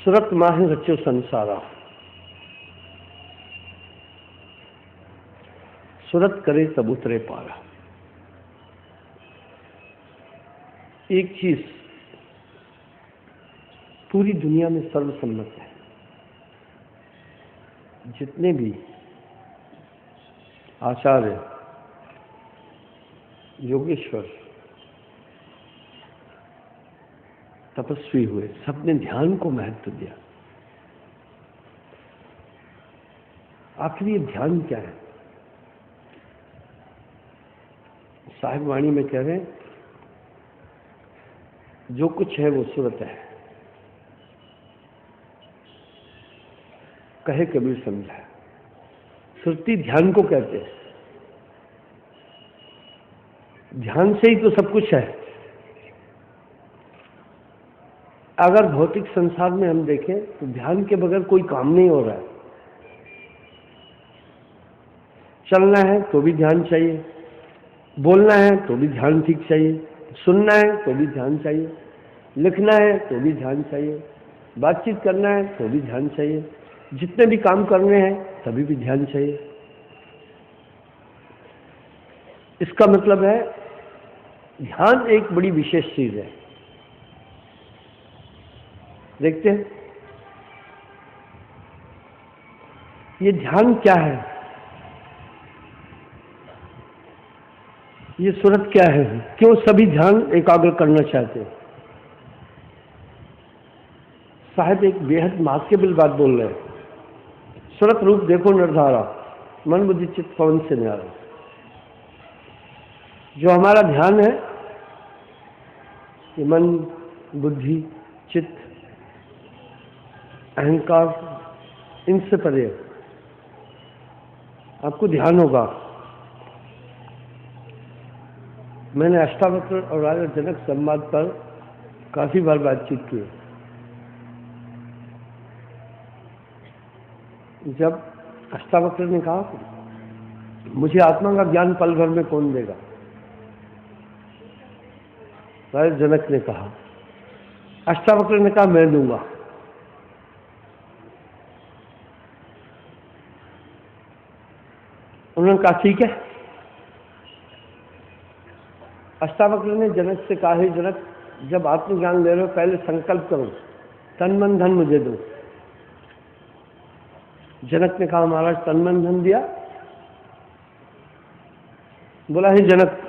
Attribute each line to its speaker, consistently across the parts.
Speaker 1: सुरत माहि रचो संसारा, सुरत करे तब उतरे पारा। एक चीज पूरी दुनिया में सर्वसम्मत है, जितने भी आचार्य, योगेश्वर, तपस्वी हुए, सबने ध्यान को महत्व दिया। आखिर ये ध्यान क्या है? साहिब वाणी में कह रहे हैं, जो कुछ है वो सुरत है, कहे कबीर समझा। सुरती ध्यान को कहते हैं। ध्यान से ही तो सब कुछ है। अगर भौतिक संसार में हम देखें तो ध्यान के बगैर कोई काम नहीं हो रहा है। चलना है तो भी ध्यान चाहिए, बोलना है तो भी ध्यान ठीक चाहिए, सुनना है तो भी ध्यान चाहिए, लिखना है तो भी ध्यान चाहिए, बातचीत करना है तो भी ध्यान चाहिए, जितने भी काम करने हैं तभी भी ध्यान चाहिए। इसका मतलब है ध्यान एक बड़ी विशेष चीज है। देखते हैं ये ध्यान क्या है, ये सुरत क्या है, क्यों सभी ध्यान एकाग्र करना चाहते हैं। साहब एक बेहद मार्केबल बात बोल रहे हैं। सुरत रूप देखो निर्धारा, मन बुद्धि चित्त पवन से न्यारा। जो हमारा ध्यान है ये मन, बुद्धि, चित्त, अहंकार, इनसे परे आपको ध्यान होगा। मैंने अष्टावक्र और राजा जनक संवाद पर काफी बार बातचीत की। जब अष्टावक्र ने कहा मुझे आत्मा का ज्ञान पल भर में कौन देगा, राजा जनक ने कहा, अष्टावक्र ने कहा मैं दूंगा। उन्होंने कहा ठीक है। अष्टावक्र ने जनक से कहा, हे जनक, जब आत्मज्ञान ले रहे हो पहले संकल्प करो, तन मन धन मुझे दो। जनक ने कहा महाराज तन मन धन दिया? बोला हे जनक,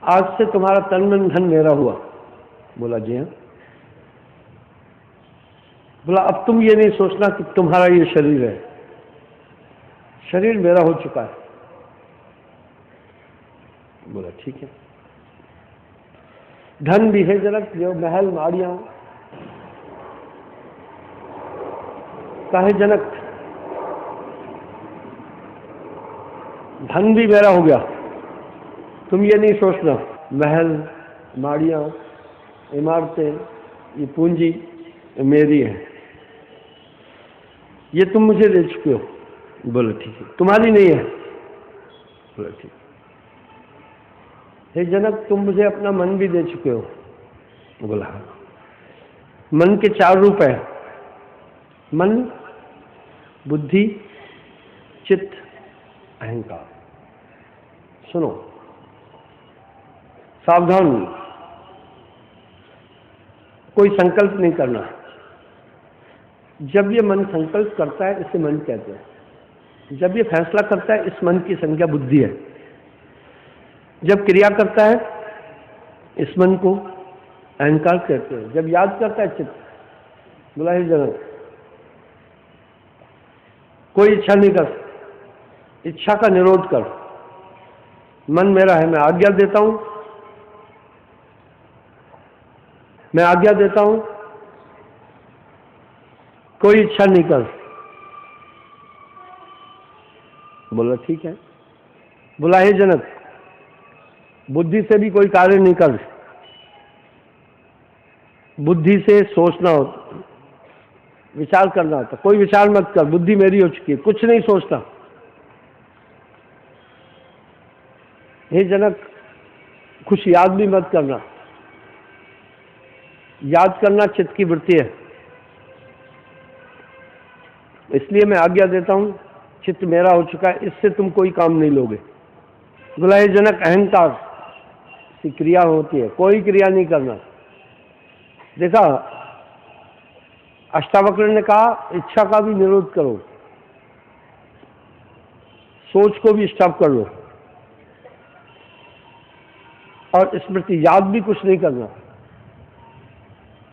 Speaker 1: आज से तुम्हारा तन मन धन मेरा हुआ। बोला जी हाँ। बोला अब तुम ये नहीं सोचना कि तुम्हारा ये शरीर है, शरीर मेरा हो चुका है। बोला ठीक है। धन भी है जनक, जो महल माड़ियां, कहे जनक धन भी मेरा हो गया, तुम ये नहीं सोचना महल, माड़ियां, इमारतें, ये पूंजी मेरी है, ये तुम मुझे दे चुके हो। बोले ठीक है। तुम्हारी नहीं है? बोले ठीक। हे जनक, तुम मुझे अपना मन भी दे चुके हो। बोला हाँ। मन के 4 रूप है, मन, बुद्धि, चित्त, अहंकार। सुनो सावधान, कोई संकल्प नहीं करना। जब ये मन संकल्प करता है इसे मन कहते हैं। जब ये फैसला करता है इस मन की संज्ञा बुद्धि है। जब क्रिया करता है इस मन को अहंकार कहते हैं। जब याद करता है चित्त। बोला हे जनक, कोई इच्छा नहीं कर, इच्छा का निरोध कर। मन मेरा है, मैं आज्ञा देता हूं, मैं आज्ञा देता हूं, कोई इच्छा नहीं कर। बोला ठीक है। बोला हे जनक, बुद्धि से भी कोई कार्य नहीं कर। बुद्धि से सोचना होता, विचार करना होता, कोई विचार मत कर, बुद्धि मेरी हो चुकी है, कुछ नहीं सोचता। हे जनक, कुछ याद भी मत करना। याद करना चित्त की वृत्ति है, इसलिए मैं आज्ञा देता हूं, चित्त मेरा हो चुका है, इससे तुम कोई काम नहीं लोगे। बोला हे जनक, अहंकार की क्रिया होती है, कोई क्रिया नहीं करना। देखा, अष्टावक्र ने कहा इच्छा का भी निरोध करो, सोच को भी स्टॉप कर लो, और स्मृति याद भी कुछ नहीं करना,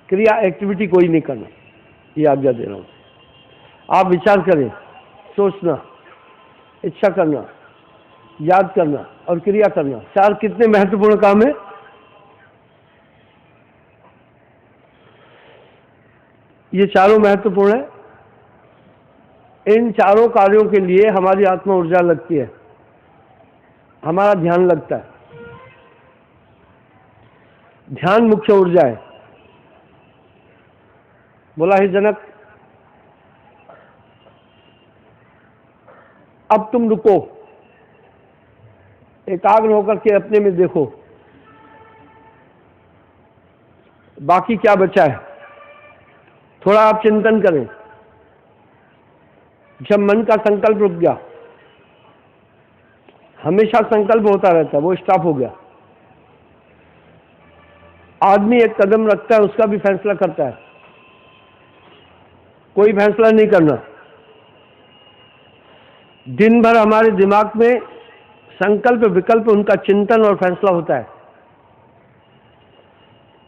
Speaker 1: क्रिया एक्टिविटी कोई नहीं करना। ये आज्ञा दे रहा हूं। आप विचार करें, सोचना, इच्छा करना, याद करना और क्रिया करना, चार कितने महत्वपूर्ण काम है। ये चारों महत्वपूर्ण है। इन चारों कार्यों के लिए हमारी आत्मा ऊर्जा लगती है, हमारा ध्यान लगता है। ध्यान मुख्य ऊर्जा है। बोला हे जनक, अब तुम रुको, एकाग्र होकर के अपने में देखो, बाकी क्या बचा है। थोड़ा आप चिंतन करें। जब मन का संकल्प रुक गया, हमेशा संकल्प होता रहता है, वो स्टॉप हो गया। आदमी एक कदम रखता है, उसका भी फैसला करता है, कोई फैसला नहीं करना। दिन भर हमारे दिमाग में संकल्प विकल्प, उनका चिंतन और फैसला होता है।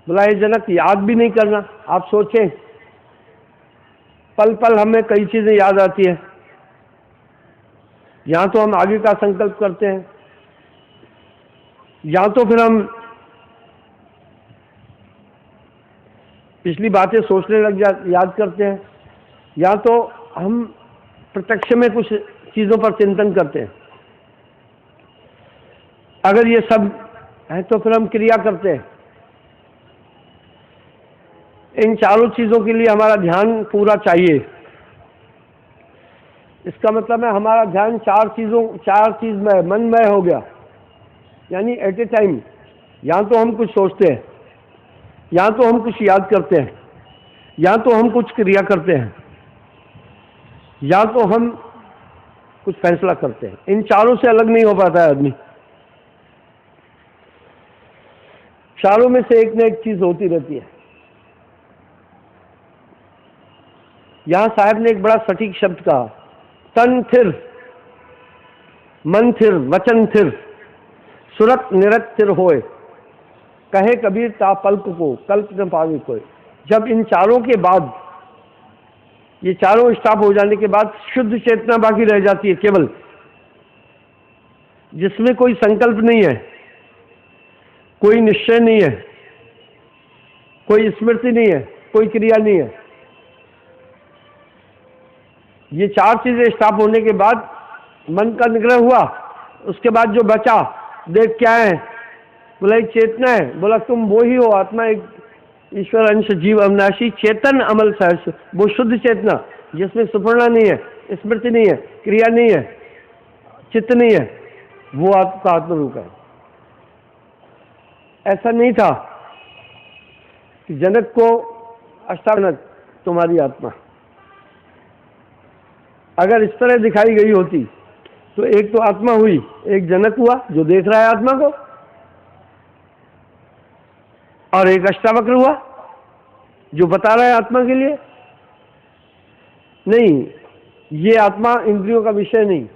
Speaker 1: बोला हे जनक, याद भी नहीं करना। आप सोचें, पल पल हमें कई चीजें याद आती है। या तो हम आगे का संकल्प करते हैं, या तो फिर हम पिछली बातें सोचने लग याद करते हैं, या तो हम प्रत्यक्ष में कुछ चीजों पर चिंतन करते हैं। अगर ये सब है तो फिर हम क्रिया करते हैं। इन चारों चीजों के लिए हमारा ध्यान पूरा चाहिए। इसका मतलब है हमारा ध्यान चार चीज में मनमय हो गया, यानी एट ए टाइम। या तो हम कुछ सोचते हैं, या तो हम कुछ याद करते हैं, या तो हम कुछ क्रिया करते हैं, या तो हम कुछ फैसला करते हैं। इन चारों से अलग नहीं हो पाता है आदमी। चारों में से एक न एक चीज होती रहती है। यहां साहब ने एक बड़ा सटीक शब्द कहा, तन थिर, मन थिर, वचन थिर, सुरत निरत थिर होए, कहे कबीर ता पल्क को कल्प न पावे कोई। जब इन चारों के बाद, ये चारों स्टॉप हो जाने के बाद शुद्ध चेतना बाकी रह जाती है केवल, जिसमें कोई संकल्प नहीं है, कोई निश्चय नहीं है, कोई स्मृति नहीं है, कोई क्रिया नहीं है। ये चार चीजें स्टॉप होने के बाद मन का निग्रह हुआ। उसके बाद जो बचा, देख क्या है। बोला एक चेतना है। बोला तुम वो ही हो, आत्मा एक ईश्वर अंश जीव अविनाशी चेतन अमल सहर्ष, वो शुद्ध चेतना जिसमें सुपर्णा नहीं है, स्मृति नहीं है, क्रिया नहीं है, चित्त नहीं है, वो आपका आत्मरूप है। ऐसा नहीं था कि जनक को अष्टावक्र तुम्हारी आत्मा, अगर इस तरह दिखाई गई होती तो एक तो आत्मा हुई, एक जनक हुआ जो देख रहा है आत्मा को, और एक अष्टावक्र हुआ जो बता रहा है आत्मा के लिए। नहीं, ये आत्मा इंद्रियों का विषय नहीं,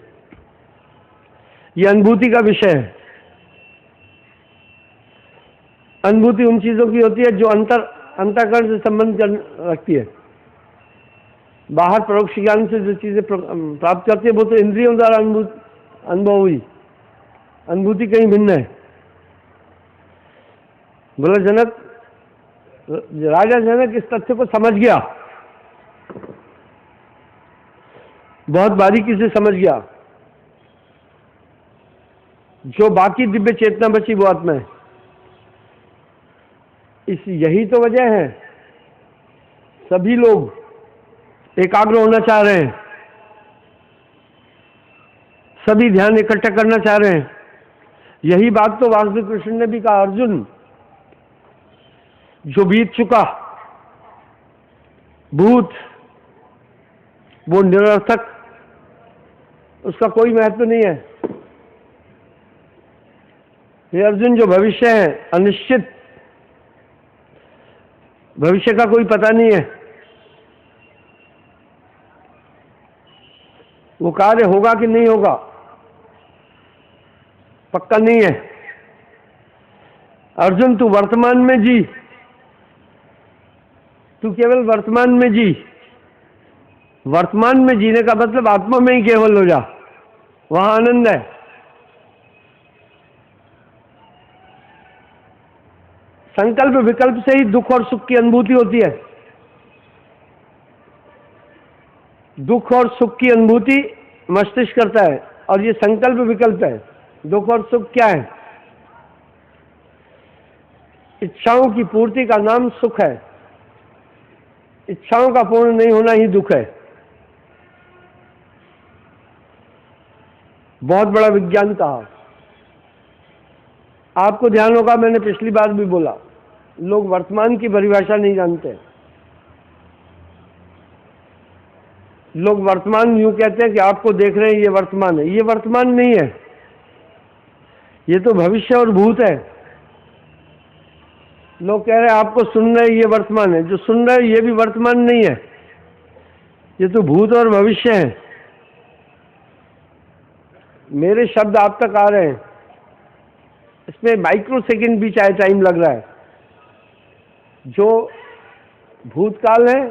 Speaker 1: ये अनुभूति का विषय है। अनुभूति उन चीजों की होती है जो अंतःकरण से संबंध रखती है। बाहर परोक्ष ज्ञान से जो चीजें प्राप्त करती है वो तो इंद्रियों द्वारा अनुभव हुई, अनुभूति कहीं भिन्न है। बोला जनक, राजा जनक इस तथ्य को समझ गया, बहुत बारीकी से समझ गया। जो बाकी दिव्य चेतना बची वो आत्मा है। यही तो वजह है सभी लोग एकाग्र होना चाह रहे हैं, सभी ध्यान इकट्ठा करना चाह रहे हैं। यही बात तो वासुदेव कृष्ण ने भी कहा, अर्जुन जो बीत चुका, भूत वो निरर्थक, उसका कोई महत्व नहीं है। हे अर्जुन, जो भविष्य है अनिश्चित, भविष्य का कोई पता नहीं है, वो कार्य होगा कि नहीं होगा पक्का नहीं है। अर्जुन, तू वर्तमान में जी, तू केवल वर्तमान में जी। वर्तमान में जीने का मतलब आत्मा में ही केवल हो जा, वहां आनंद है। संकल्प विकल्प से ही दुख और सुख की अनुभूति होती है। दुख और सुख की अनुभूति मस्तिष्क करता है, और ये संकल्प विकल्प है। दुख और सुख क्या है? इच्छाओं की पूर्ति का नाम सुख है, इच्छाओं का पूर्ण नहीं होना ही दुख है। बहुत बड़ा विज्ञान कहा। आपको ध्यान होगा, मैंने पिछली बार भी बोला, लोग वर्तमान की परिभाषा नहीं जानते। लोग वर्तमान यूं कहते हैं कि आपको देख रहे हैं ये वर्तमान है। ये वर्तमान नहीं है, ये तो भविष्य और भूत है। लोग कह रहे हैं आपको सुन रहे हैं ये वर्तमान है। जो सुन रहे हैं ये भी वर्तमान नहीं है, ये तो भूत और भविष्य है। मेरे शब्द आप तक आ रहे हैं, इसमें माइक्रो सेकंड भी चाहे टाइम लग रहा है। जो भूतकाल है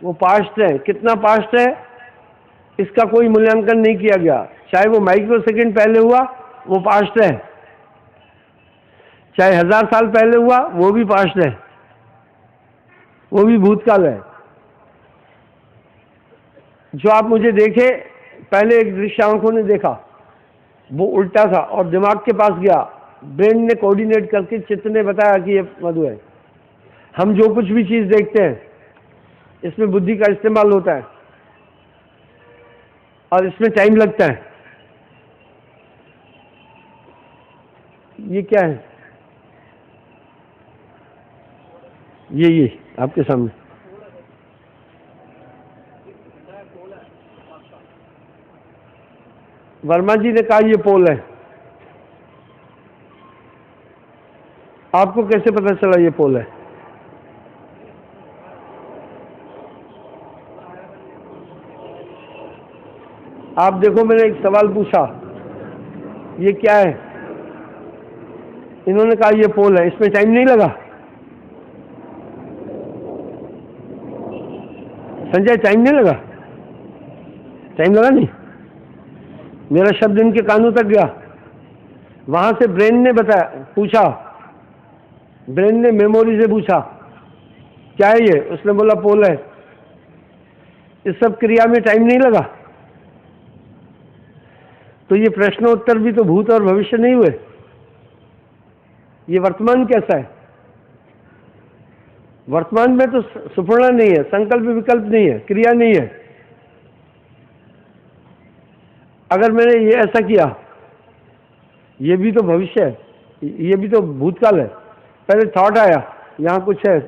Speaker 1: वो पास्ट है। कितना पास्ट है इसका कोई मूल्यांकन नहीं किया गया। चाहे वो माइक्रो सेकंड पहले हुआ वो पास्ट है, चाहे 1000 साल पहले हुआ वो भी पास्ट है, वो भी भूतकाल है। जो आप मुझे देखे, पहले एक दृश्य आंखों ने देखा, वो उल्टा था और दिमाग के पास गया, ब्रेन ने कोऑर्डिनेट करके चित्त ने बताया कि ये मधु है। हम जो कुछ भी चीज देखते हैं इसमें बुद्धि का इस्तेमाल होता है और इसमें टाइम लगता है। ये क्या है? ये आपके सामने वर्मा जी ने कहा ये पोल है। आपको कैसे पता चला ये पोल है? आप देखो, मैंने एक सवाल पूछा, ये क्या है? इन्होंने कहा ये पोल है। इसमें टाइम नहीं लगा? संजय, टाइम नहीं लगा? टाइम लगा नहीं? मेरा शब्द इनके कानों तक गया, वहां से ब्रेन ने बताया, पूछा, ब्रेन ने मेमोरी से पूछा क्या है ये, उसने बोला पोल है। इस सब क्रिया में टाइम नहीं लगा। तो ये प्रश्नोत्तर भी तो भूत और भविष्य नहीं हुए। ये वर्तमान कैसा है? वर्तमान में तो सुपर्ण नहीं है, संकल्प विकल्प नहीं है, क्रिया नहीं है। अगर मैंने ये ऐसा किया, ये भी तो भविष्य है, ये भी तो भूतकाल है। पहले थॉट आया, यहाँ कुछ है,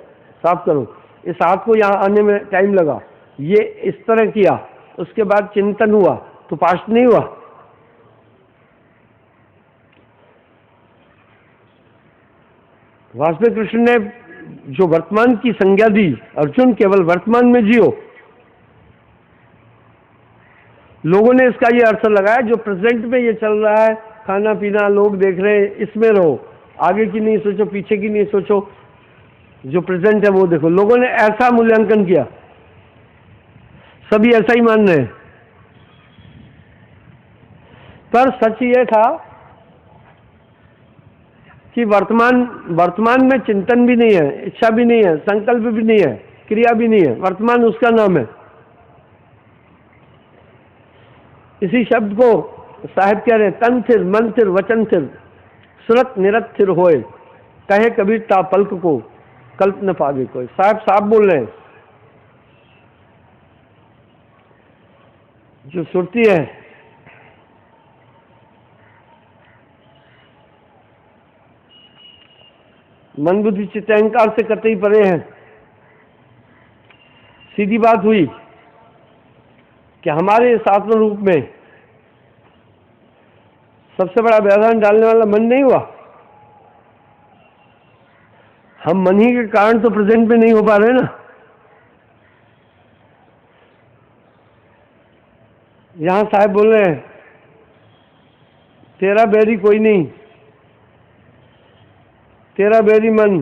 Speaker 1: साफ करो। इस हाथ को यहाँ आने में टाइम लगा, ये इस तरह किया, उसके बाद चिंतन हुआ, तो पास्ट नहीं हुआ। वासुदेव कृष्ण ने जो वर्तमान की संज्ञा दी, अर्जुन केवल वर्तमान में जियो। लोगों ने इसका ये अर्थ लगाया, जो प्रेजेंट में ये चल रहा है, खाना पीना लोग देख रहे हैं, इसमें रहो, आगे की नहीं सोचो, पीछे की नहीं सोचो, जो प्रेजेंट है वो देखो। लोगों ने ऐसा मूल्यांकन किया, सभी ऐसा ही मान रहे हैं। पर सच ये था कि वर्तमान में चिंतन भी नहीं है, इच्छा भी नहीं है, संकल्प भी नहीं है, क्रिया भी नहीं है। वर्तमान उसका नाम है। इसी शब्द को साहिब कह रहे, तन थिर मन थिर वचन थिर सुरत निरत थिर होए, कहे कबीर ता पल्क को कल्प न पावे कोई। साहब साहब बोल रहे हैं, जो सुरती है, मन बुद्धि चित्त अहंकार से कतई परे है। सीधी बात हुई, कि हमारे इस आत्म रूप में सबसे बड़ा व्यवधान डालने वाला मन नहीं हुआ। हम मन ही के कारण तो प्रेजेंट में नहीं हो पा रहे ना। यहां साहब बोल रहे हैं तेरा बैरी कोई नहीं, तेरा बैरी मन,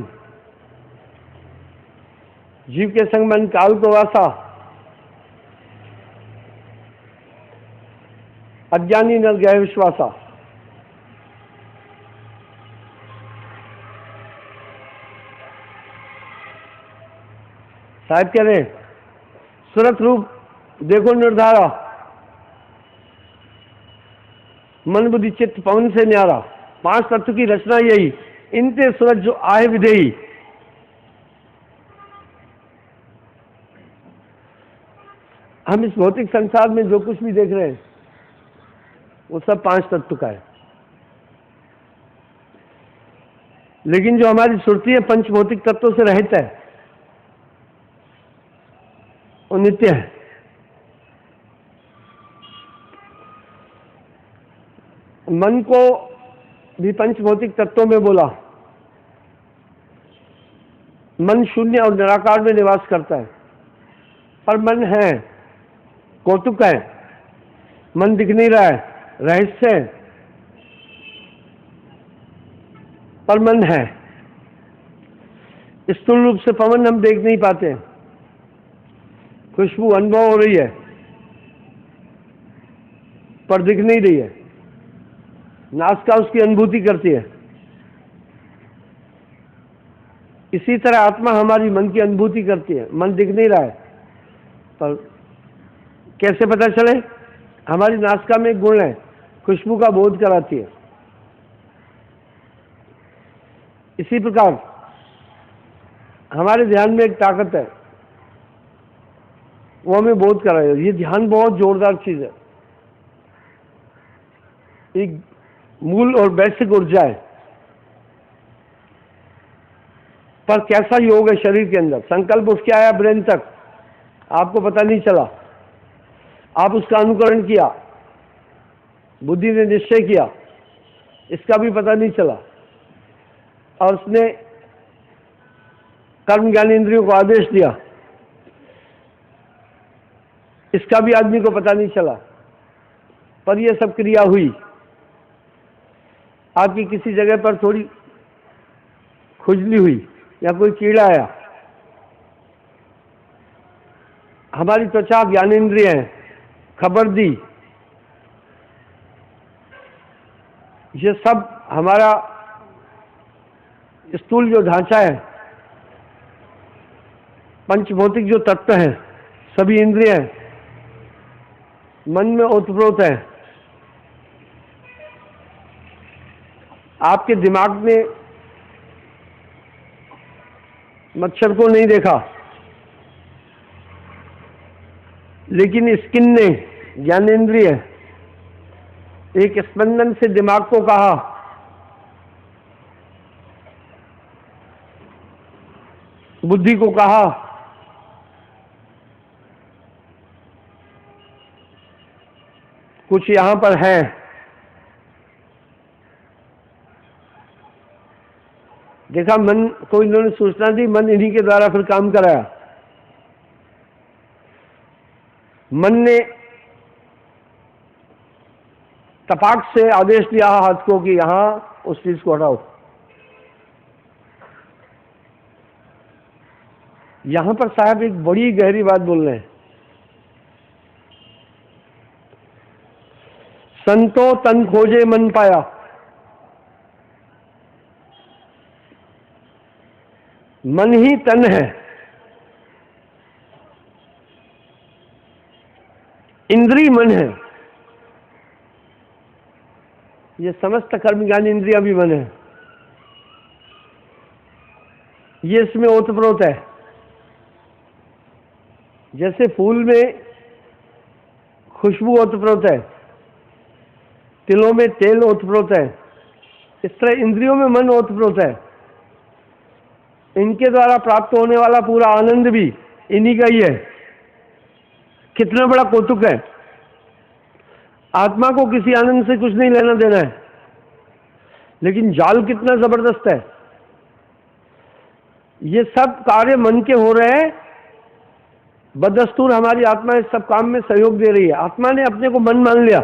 Speaker 1: जीव के संग मन काल को वासा, अज्ञानी नर गए विश्वासा। साहब कह रहे सूरत रूप देखो निर्धारा, मन बुद्धि चित्त पवन से न्यारा। 5 तत्व की रचना यही, इनते सूरत जो आए विधेयी। हम इस भौतिक संसार में जो कुछ भी देख रहे हैं वो सब 5 तत्व का है, लेकिन जो हमारी सुरती है पंच भौतिक तत्वों से रहित है, वो नित्य है। मन को भी पंच भौतिक तत्वों में बोला। मन शून्य और निराकार में निवास करता है, पर मन है, कौतुक है, मन दिख नहीं रहा है, रहस्य है, पर मन है। स्थूल रूप से पवन हम देख नहीं पाते, खुशबू अनुभव हो रही है पर दिख नहीं रही है, नासिका उसकी अनुभूति करती है। इसी तरह आत्मा हमारी मन की अनुभूति करती है, मन दिख नहीं रहा है, पर कैसे पता चले? हमारी नासिका में एक गुण है, खुशबू का बोध कराती है। इसी प्रकार हमारे ध्यान में एक ताकत है, वो हमें बोध कराए। ये ध्यान बहुत जोरदार चीज है, एक मूल और बेसिक ऊर्जा है। पर कैसा योग है शरीर के अंदर, संकल्प उसके आया ब्रेन तक, आपको पता नहीं चला, आप उसका अनुकरण किया, बुद्धि ने निश्चय किया, इसका भी पता नहीं चला, और उसने कर्म ज्ञान इंद्रियों को आदेश दिया, इसका भी आदमी को पता नहीं चला, पर यह सब क्रिया हुई। आपकी किसी जगह पर थोड़ी खुजली हुई या कोई कीड़ा आया, हमारी त्वचा ज्ञानेंद्रिय है, खबर दी, ये सब हमारा स्थूल जो ढांचा है, पंचभौतिक जो तत्व हैं, सभी इंद्रिय हैं, मन में ओतप्रोत है। आपके दिमाग ने मच्छर को नहीं देखा, लेकिन स्किन ने, ज्ञानेंद्रिय, एक स्पंदन से दिमाग को कहा बुद्धि को कहा कुछ यहां पर है। देखा, मन को इन्होंने सूचना दी, मन इन्हीं के द्वारा फिर काम कराया। मन ने तपाक से आदेश दिया हाथ को कि यहां उस चीज को हटाओ। यहां पर साहब एक बड़ी गहरी बात बोल रहे हैं। संतो तन खोजे मन पाया, मन ही तन है, इंद्रिय मन है, ये समस्त कर्म ज्ञान इंद्रिया भी मन है, ये इसमें ओतप्रोत है। जैसे फूल में खुशबू ओतप्रोत है, तिलों में तेल ओतप्रोत है, इस तरह इंद्रियों में मन ओतप्रोत है। इनके द्वारा प्राप्त होने वाला पूरा आनंद भी इन्हीं का ही है। कितना बड़ा कौतुक है। आत्मा को किसी आनंद से कुछ नहीं लेना देना है, लेकिन जाल कितना जबरदस्त है। ये सब कार्य मन के हो रहे हैं, बदस्तूर हमारी आत्मा इस सब काम में सहयोग दे रही है। आत्मा ने अपने को मन मान लिया।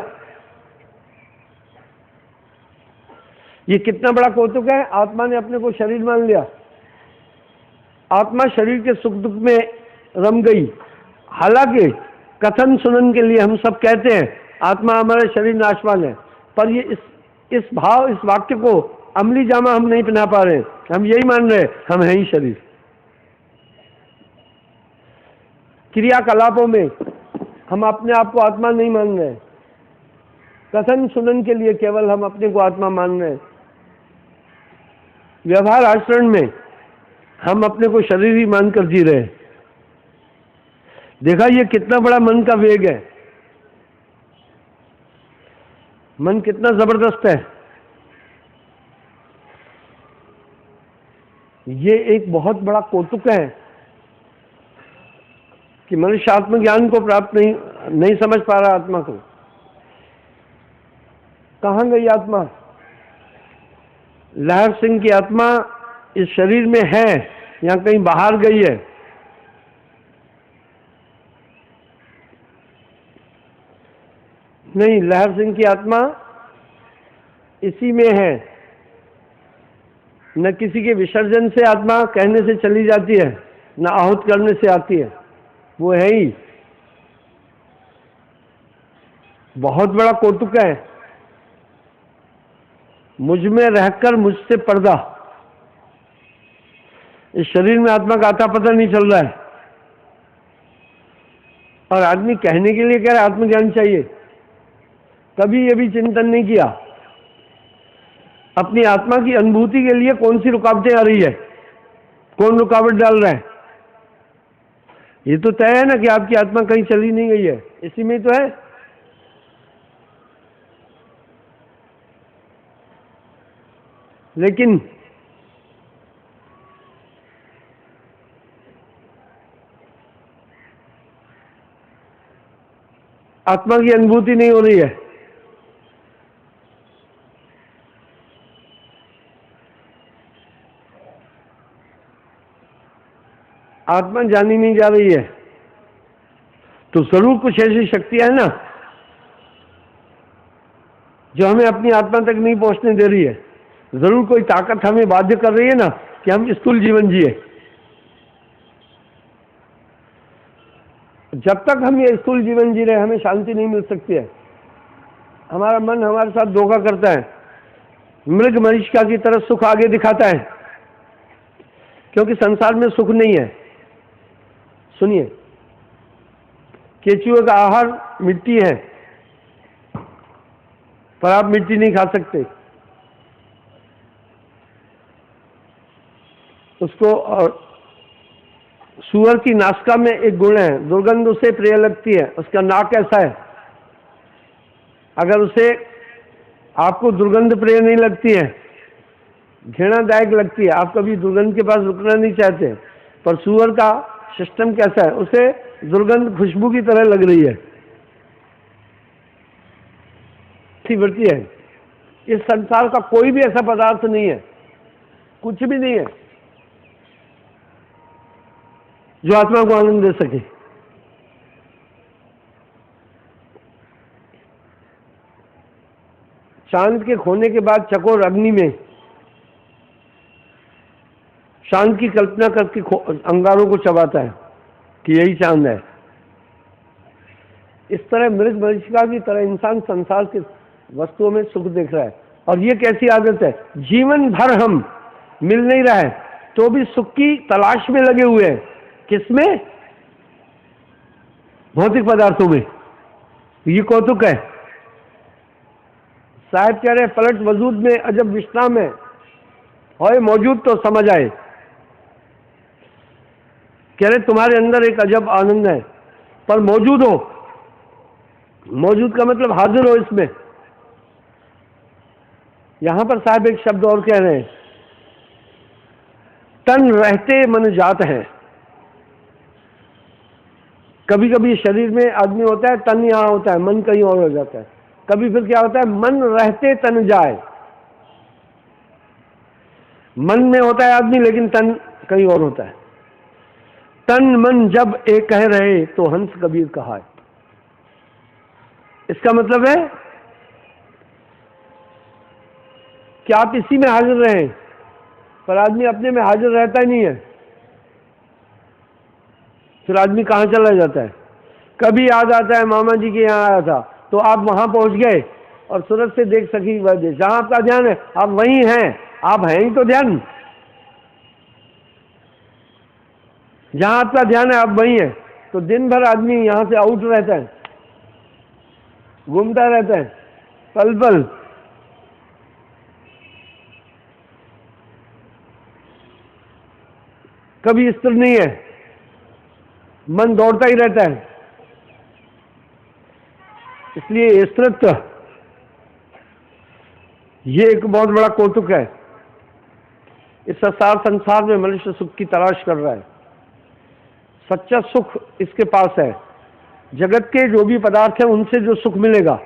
Speaker 1: ये कितना बड़ा कौतुक है, आत्मा ने अपने को शरीर मान लिया। आत्मा शरीर के सुख दुख में रम गई। हालांकि कथन सुनन के लिए हम सब कहते हैं आत्मा हमारा शरीर नाशवान है, पर ये इस भाव, इस वाक्य को अमली जामा हम नहीं पहना पा रहे। हम यही मान रहे हम हैं ही शरीर। क्रियाकलापों में हम अपने आप को आत्मा नहीं मान रहे। कथन सुनन के लिए केवल हम अपने को आत्मा मान रहे हैं। व्यवहार आचरण में हम अपने को शरीर ही मानकर जी रहे हैं। देखा ये कितना बड़ा मन का वेग है। मन कितना जबरदस्त है। ये एक बहुत बड़ा कौतुक है कि मनुष्य आत्मज्ञान को प्राप्त नहीं समझ पा रहा। आत्मा को कहां गई आत्मा? लहर सिंह की आत्मा इस शरीर में है या कहीं बाहर गई है? नहीं, लहर सिंह की आत्मा इसी में है। न किसी के विसर्जन से आत्मा कहने से चली जाती है, न आहूत करने से आती है। वो है ही। बहुत बड़ा कौतुक है। मुझ में रहकर मुझसे पर्दा। इस शरीर में आत्मा का आता पता नहीं चल रहा है, और आदमी कहने के लिए कह रहा है आत्मज्ञान चाहिए। कभी ये भी चिंतन नहीं किया अपनी आत्मा की अनुभूति के लिए कौन सी रुकावटें आ रही है, कौन रुकावट डाल रहा है। ये तो तय है ना कि आपकी आत्मा कहीं चली नहीं गई है, इसी में तो है। लेकिन आत्मा की अनुभूति नहीं हो रही है। आत्मा जानी नहीं जा रही है, तो जरूर कुछ ऐसी शक्तियां है ना जो हमें अपनी आत्मा तक नहीं पहुंचने दे रही है। जरूर कोई ताकत हमें बाध्य कर रही है ना कि हम स्थूल जीवन जिए। जब तक हम ये स्थूल जीवन जी रहे हमें शांति नहीं मिल सकती है। हमारा मन हमारे साथ धोखा करता है, मृग मरीचिका की तरह सुख आगे दिखाता है, क्योंकि संसार में सुख नहीं है। सुनिए, केचुए का आहार मिट्टी है, पर आप मिट्टी नहीं खा सकते उसको। और सूअर की नासिका में एक गुण है, दुर्गंध उसे प्रिय लगती है। उसका नाक ऐसा है, अगर उसे आपको दुर्गंध प्रिय नहीं लगती है, घृणादायक लगती है, आप कभी दुर्गंध के पास रुकना नहीं चाहते। पर सूअर का सिस्टम कैसा है, उसे दुर्गंध खुशबू की तरह लग रही है, बढ़ती है। इस संसार का कोई भी ऐसा पदार्थ नहीं है, कुछ भी नहीं है जो आत्मा को आनंद दे सके। चांद के खोने के बाद चकोर अग्नि में चांद की कल्पना करके अंगारों को चबाता है कि यही चांद है। इस तरह मृग मरीचिका की तरह इंसान संसार के वस्तुओं में सुख देख रहा है। और ये कैसी आदत है, जीवन भर हम मिल नहीं रहा है तो भी सुख की तलाश में लगे हुए हैं। किसमें? भौतिक पदार्थों में। ये कौतुक है। साहब कह रहे पलट वजूद में अजब विश्राम है, होए मौजूद तो समझ आए। कह रहे तुम्हारे अंदर एक अजब आनंद है, पर मौजूद हो। मौजूद का मतलब हाजिर हो इसमें। यहां पर साहब एक शब्द और कह रहे हैं, तन रहते मन जात है। कभी कभी शरीर में आदमी होता है, तन यहाँ होता है, मन कहीं और हो जाता है। कभी फिर क्या होता है, मन रहते तन जाए। मन में होता है आदमी लेकिन तन कहीं और होता है। तन मन जब एक कह रहे तो हंस कबीर कहा है। इसका मतलब है कि आप इसी में हाजिर रहें, पर आदमी अपने में हाजिर रहता ही नहीं है। फिर आदमी कहाँ चला जाता है। कभी याद आता है मामा जी के यहाँ आया था, तो आप वहां पहुंच गए और सूरत से देख सकी वजह, जहां आपका ध्यान है आप वहीं हैं। आप हैं ही तो ध्यान, जहां आपका ध्यान है आप वहीं है। तो दिन भर आदमी यहां से आउट रहता है, घूमता रहता है पल पल। कभी स्थिर नहीं है, मन दौड़ता ही रहता है। इसलिए स्थिरत्व ये एक बहुत बड़ा कौतुक है। इस सार संसार में मनुष्य सुख की तलाश कर रहा है। सच्चा सुख इसके पास है। जगत के जो भी पदार्थ हैं उनसे जो सुख मिलेगा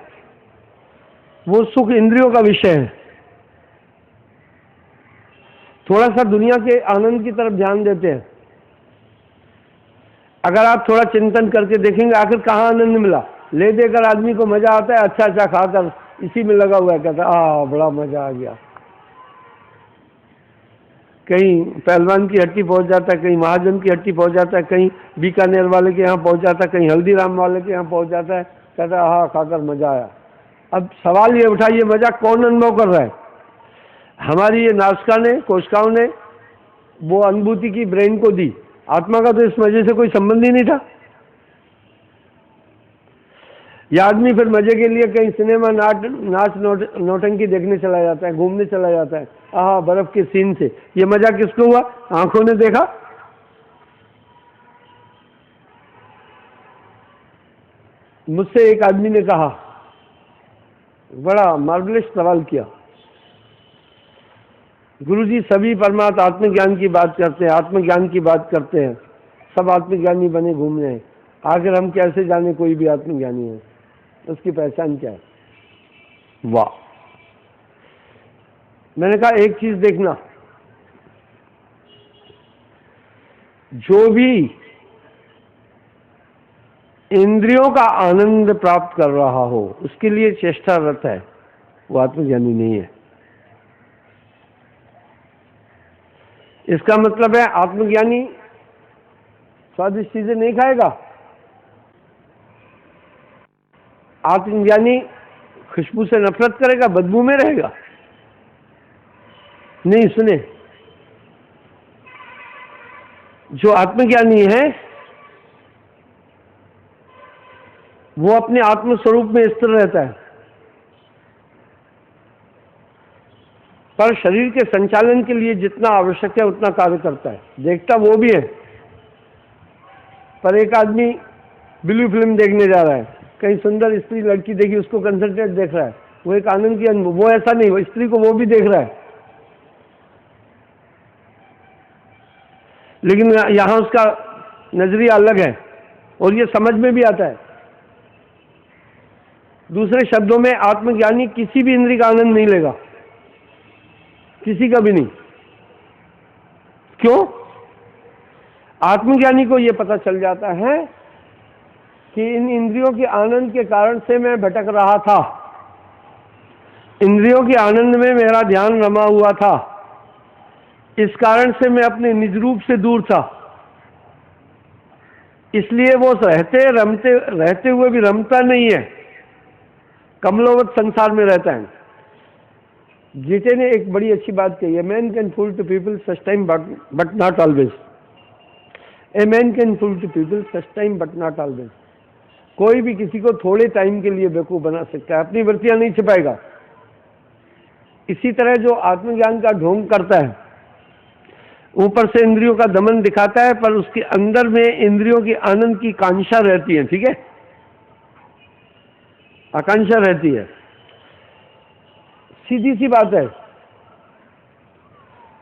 Speaker 1: वो सुख इंद्रियों का विषय है। थोड़ा सा दुनिया के आनंद की तरफ ध्यान देते हैं। अगर आप थोड़ा चिंतन करके देखेंगे आखिर कहाँ आनंद मिला। ले देकर आदमी को मजा आता है, अच्छा अच्छा खाकर इसी में लगा हुआ है, कहता है बड़ा मजा आ गया। कहीं पहलवान की हट्टी पहुंच जाता है, कहीं महाजन की हट्टी पहुंच जाता है, कहीं बीकानेर वाले के यहाँ पहुंच जाता है, कहीं हल्दीराम वाले के यहाँ पहुंच जाता है, कहता है हाँ खाकर मजा आया। अब सवाल ये उठा, ये मजा कौन अनुभव कर रहा है। हमारी ये नासिका ने, कोशिकाओं ने वो अनुभूति की ब्रेन को दी। आत्मा का तो इस मजे से कोई संबंध ही नहीं था। यह आदमी फिर मजे के लिए कहीं सिनेमा नाच नौटंकी देखने चला जाता है, घूमने चला जाता है, बर्फ के सीन से। ये मजा किसको हुआ, आंखों ने देखा। मुझसे एक आदमी ने कहा, बड़ा मार्वलस सवाल किया, गुरुजी सभी परमात्मा आत्मज्ञान की बात करते हैं, आत्मज्ञान की बात करते हैं, सब आत्मज्ञानी बने घूम रहे हैं, आखिर हम कैसे जाने कोई भी आत्मज्ञानी है, उसकी पहचान क्या है। वाह। मैंने कहा एक चीज देखना, जो भी इंद्रियों का आनंद प्राप्त कर रहा हो उसके लिए चेष्टारत है, वो आत्मज्ञानी नहीं है। इसका मतलब है आत्मज्ञानी स्वादिष्ट चीजें नहीं खाएगा, आत्मज्ञानी खुशबू से नफरत करेगा, बदबू में रहेगा। नहीं, सुने, जो आत्मज्ञानी है वो अपने आत्म स्वरूप में स्थिर रहता है, पर शरीर के संचालन के लिए जितना आवश्यक है उतना कार्य करता है। देखता वो भी है, पर एक आदमी ब्लू फिल्म देखने जा रहा है, कहीं सुंदर स्त्री लड़की देखी, उसको कंसंट्रेट देख रहा है, वो एक आनंद की अनुभव। वो ऐसा नहीं, वो स्त्री को वो भी देख रहा है, लेकिन यहां उसका नजरिया अलग है और ये समझ में भी आता है। दूसरे शब्दों में आत्मज्ञानी किसी भी इंद्रिय का आनंद नहीं लेगा, किसी का भी नहीं। क्यों? आत्मज्ञानी को यह पता चल जाता है कि इन इंद्रियों के आनंद के कारण से मैं भटक रहा था, इंद्रियों के आनंद में मेरा ध्यान रमा हुआ था, इस कारण से मैं अपने निज रूप से दूर था। इसलिए वो रहते हुए भी रमता नहीं है, कमलोवत संसार में रहता है। गीते ने एक बड़ी अच्छी बात कही है, man can fool to people such time but not always. A man can fool to people such time but not always. कोई भी किसी को थोड़े टाइम के लिए बेवकूफ बना सकता है, अपनी वृत्तियां नहीं छिपाएगा। इसी तरह जो आत्मज्ञान का ढोंग करता है, ऊपर से इंद्रियों का दमन दिखाता है, पर उसके अंदर में इंद्रियों की आनंद की कांक्षा रहती है, ठीक है, आकांक्षा रहती है। सीधी सी बात है,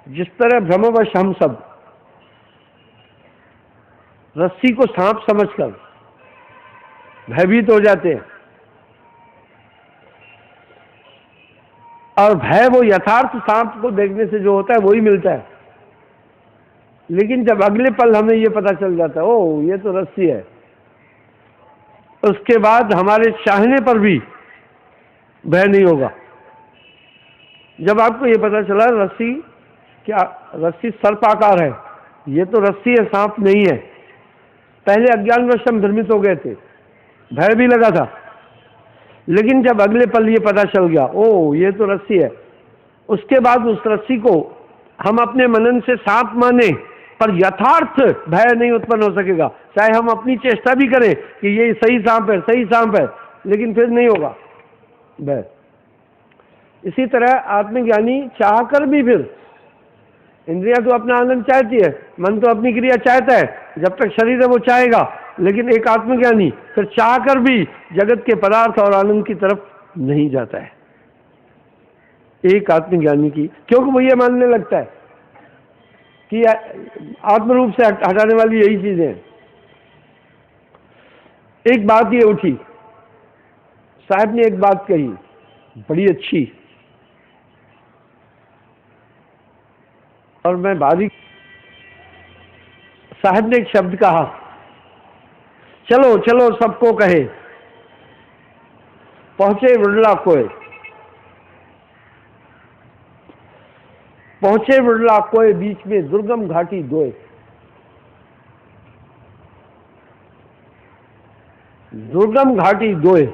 Speaker 1: जिस तरह भ्रमवश हम सब रस्सी को सांप समझकर भयभीत हो जाते हैं। और भय वो यथार्थ सांप को देखने से जो होता है वही मिलता है। लेकिन जब अगले पल हमें ये पता चल जाता है ओ ये तो रस्सी है, उसके बाद हमारे चाहने पर भी भय नहीं होगा। जब आपको ये पता चला रस्सी क्या, रस्सी सर्पाकार है, ये तो रस्सी है, सांप नहीं है। पहले अज्ञानवश हम भ्रमित हो गए थे, भय भी लगा था, लेकिन जब अगले पल ये पता चल गया ओ ये तो रस्सी है, उसके बाद उस रस्सी को हम अपने मनन से सांप माने पर यथार्थ भय नहीं उत्पन्न हो सकेगा। चाहे हम अपनी चेष्टा भी करें कि ये सही सांप है, सही सांप है, लेकिन फिर नहीं होगा भय। इसी तरह आत्मज्ञानी चाहकर भी, फिर इंद्रियां तो अपना आनंद चाहती है, मन तो अपनी क्रिया चाहता है, जब तक शरीर है वो चाहेगा, लेकिन एक आत्मज्ञानी फिर चाहकर भी जगत के पदार्थ और आनंद की तरफ नहीं जाता है। एक आत्मज्ञानी की, क्योंकि वो ये मानने लगता है कि आत्मरूप से हटाने वाली यही चीजें हैं। एक बात ये उठी, साहब ने एक बात कही बड़ी अच्छी, और मैं बारीक, साहब ने एक शब्द कहा, चलो चलो सबको कहे पहुंचे विरला कोय, पहुंचे विरला कोय बीच में दुर्गम घाटी दोए। दुर्गम घाटी दोए,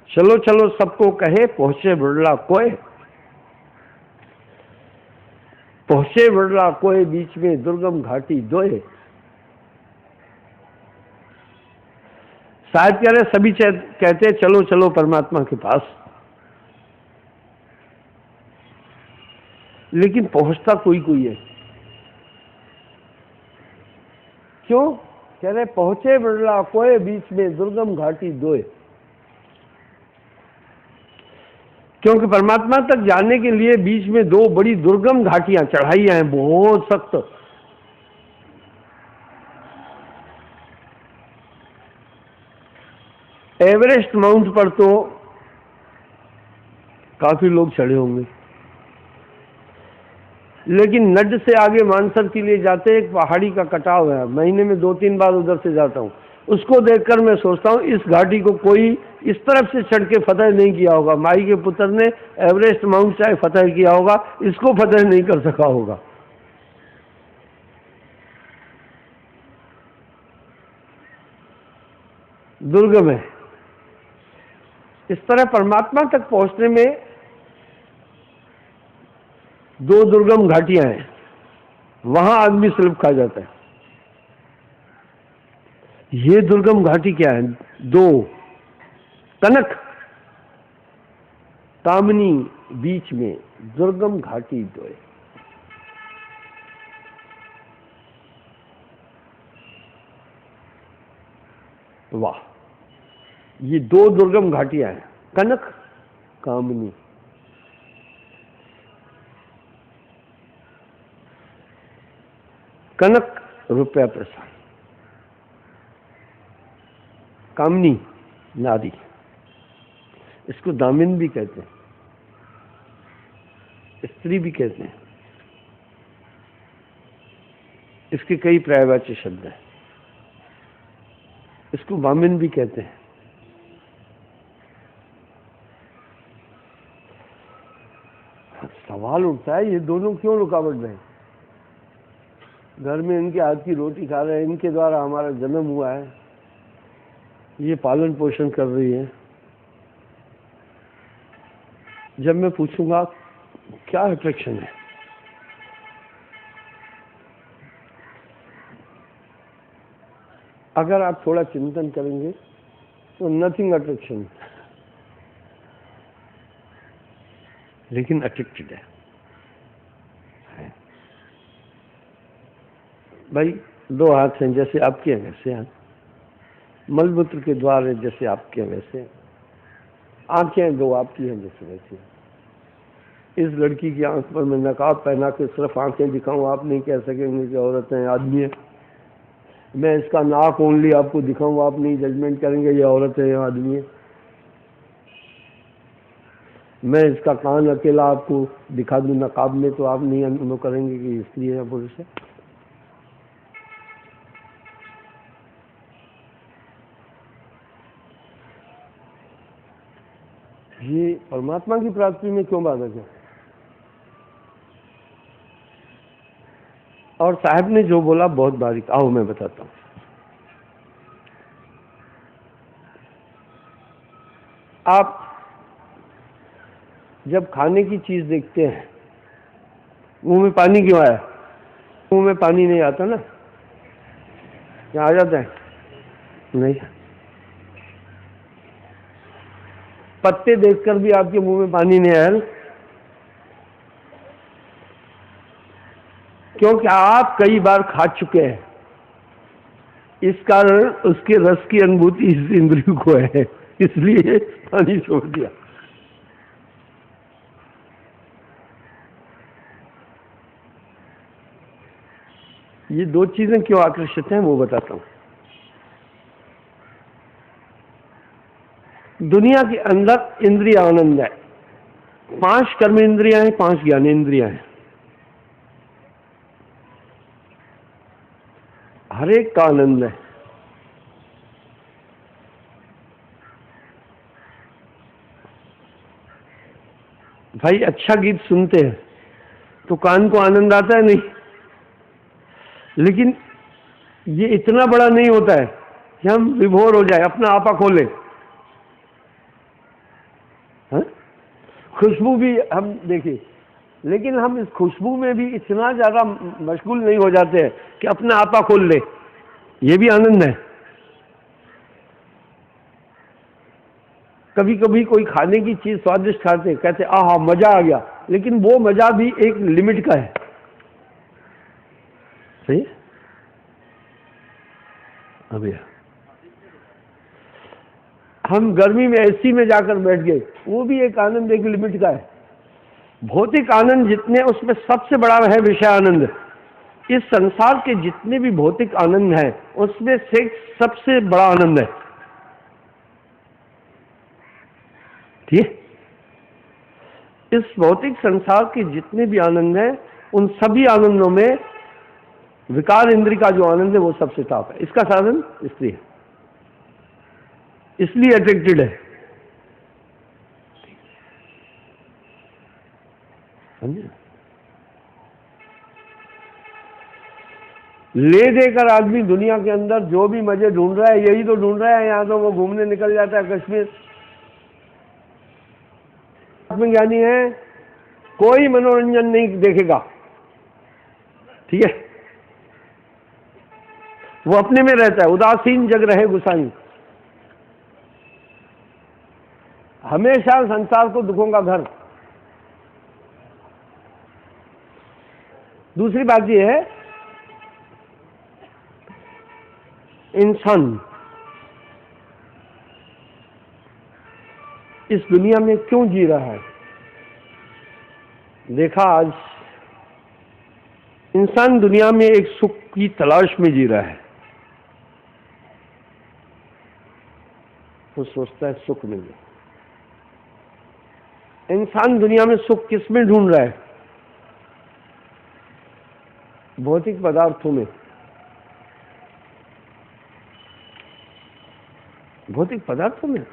Speaker 1: चलो चलो सबको कहे पहुंचे विरला कोय, पहुंचे विरला कोय बीच में दुर्गम घाटी दोए। शायद कह रहे सभी कहते हैं चलो चलो परमात्मा के पास, लेकिन पहुंचता कोई कोई है। क्यों कह रहे पहुंचे विरला कोय बीच में दुर्गम घाटी दोए? क्योंकि परमात्मा तक जाने के लिए बीच में दो बड़ी दुर्गम घाटियां, चढ़ाइयां हैं बहुत सख्त। एवरेस्ट माउंट पर तो काफी लोग चढ़े होंगे, लेकिन नड से आगे मानसर के लिए जाते एक पहाड़ी का कटाव है, महीने में 2-3 बार उधर से जाता हूँ। उसको देखकर मैं सोचता हूँ इस घाटी को कोई इस तरफ से चढ़ के फतेह नहीं किया होगा। माई के पुत्र ने एवरेस्ट माउंट चाहे फतेह किया होगा, इसको फतेह नहीं कर सका होगा। दुर्गम है। इस तरह परमात्मा तक पहुंचने में दो दुर्गम घाटियां हैं, वहां आदमी स्लिप खा जाता है। ये दुर्गम घाटी क्या है? दो, कनक कामनी बीच में दुर्गम घाटी दो। वाह, ये दो दुर्गम घाटियां हैं, कनक कामनी। कनक रुपया पैसा, कामनी नारी, इसको दामिन भी कहते हैं, स्त्री भी कहते हैं। इसके कई पर्यायवाची शब्द हैं। इसको वामिन भी कहते हैं। सवाल उठता है ये दोनों क्यों रुकावट में हैं? घर में इनके हाथ की रोटी खा रहे हैं, इनके द्वारा हमारा जन्म हुआ है, ये पालन पोषण कर रही है। जब मैं पूछूंगा क्या अट्रैक्शन है, अगर आप थोड़ा चिंतन करेंगे तो नथिंग अट्रैक्शन, लेकिन अट्रैक्टेड है। भाई दो हाथ हैं जैसे आपके हैं वैसे हाथ, मलमूत्र के द्वार है जैसे आपके हैं वैसे, आंखें दो आपकी हैं जैसे वैसे। इस लड़की की आंख पर मैं नकाब पहना के सिर्फ आंखें दिखाऊं, आप नहीं कह सकेंगे कि औरत है आदमी है। मैं इसका नाक ओनली आपको दिखाऊं, आप नहीं जजमेंट करेंगे ये औरत है या आदमी है। मैं इसका कान अकेला आपको दिखा दूं नकाब में, तो आप नहीं अनुभव करेंगे कि स्त्री है या पुरुष है। ये परमात्मा की प्राप्ति में क्यों बाधक है? और साहब ने जो बोला बहुत बारीक, आओ मैं बताता हूं। आप जब खाने की चीज देखते हैं, मुंह में पानी क्यों आया? मुंह में पानी नहीं आता ना, क्या आ जाता है? नहीं। पत्ते देखकर भी आपके मुंह में पानी नहीं आया, क्योंकि आप कई बार खा चुके हैं। इस कारण उसके रस की अनुभूति इस इंद्रिय को है, इसलिए पानी छोड़ दिया। ये दो चीजें क्यों आकर्षित हैं वो बताता हूं। दुनिया के अंदर इंद्रिय आनंद है। 5 कर्म इंद्रियां हैं, 5 ज्ञान इंद्रियां हैं। हर एक का आनंद है। भाई अच्छा गीत सुनते हैं तो कान को आनंद आता है नहीं, लेकिन ये इतना बड़ा नहीं होता है कि हम विभोर हो जाए, अपना आपा खोले। खुशबू भी हम देखिए, लेकिन हम इस खुशबू में भी इतना ज्यादा मशगूल नहीं हो जाते हैं कि अपना आपा खोल ले। ये भी आनंद है। कभी कभी कोई खाने की चीज स्वादिष्ट खाते, कहते आहा मजा आ गया, लेकिन वो मजा भी एक लिमिट का है। सही? अभी हम गर्मी में एसी में जाकर बैठ गए, वो भी एक आनंद एक लिमिट का है। भौतिक आनंद जितने, उसमें सबसे बड़ा है विषय आनंद। इस संसार के जितने भी भौतिक आनंद हैं उसमें से सबसे बड़ा आनंद है। ठीक है? इस भौतिक संसार के जितने भी आनंद हैं, उन सभी आनंदों में विकार इंद्रिय का जो आनंद है वो सबसे टॉप है। इसका साधन स्त्री है, इसलिए अट्रैक्टेड है। समझे? ले देकर आदमी दुनिया के अंदर जो भी मजे ढूंढ रहा है, यही तो ढूंढ रहा है। यहां तो वो घूमने निकल जाता है कश्मीर। आत्मज्ञानी है, कोई मनोरंजन नहीं देखेगा। ठीक है? वो अपने में रहता है, उदासीन जग रहे गुसाई। हमेशा संसार को दुखों का घर। दूसरी बात यह है, इंसान इस दुनिया में क्यों जी रहा है? देखा, आज इंसान दुनिया में एक सुख की तलाश में जी रहा है। वो सोचता है सुख मिल जाए। इंसान दुनिया में सुख किस में ढूंढ रहा है? भौतिक पदार्थों में। भौतिक पदार्थों में।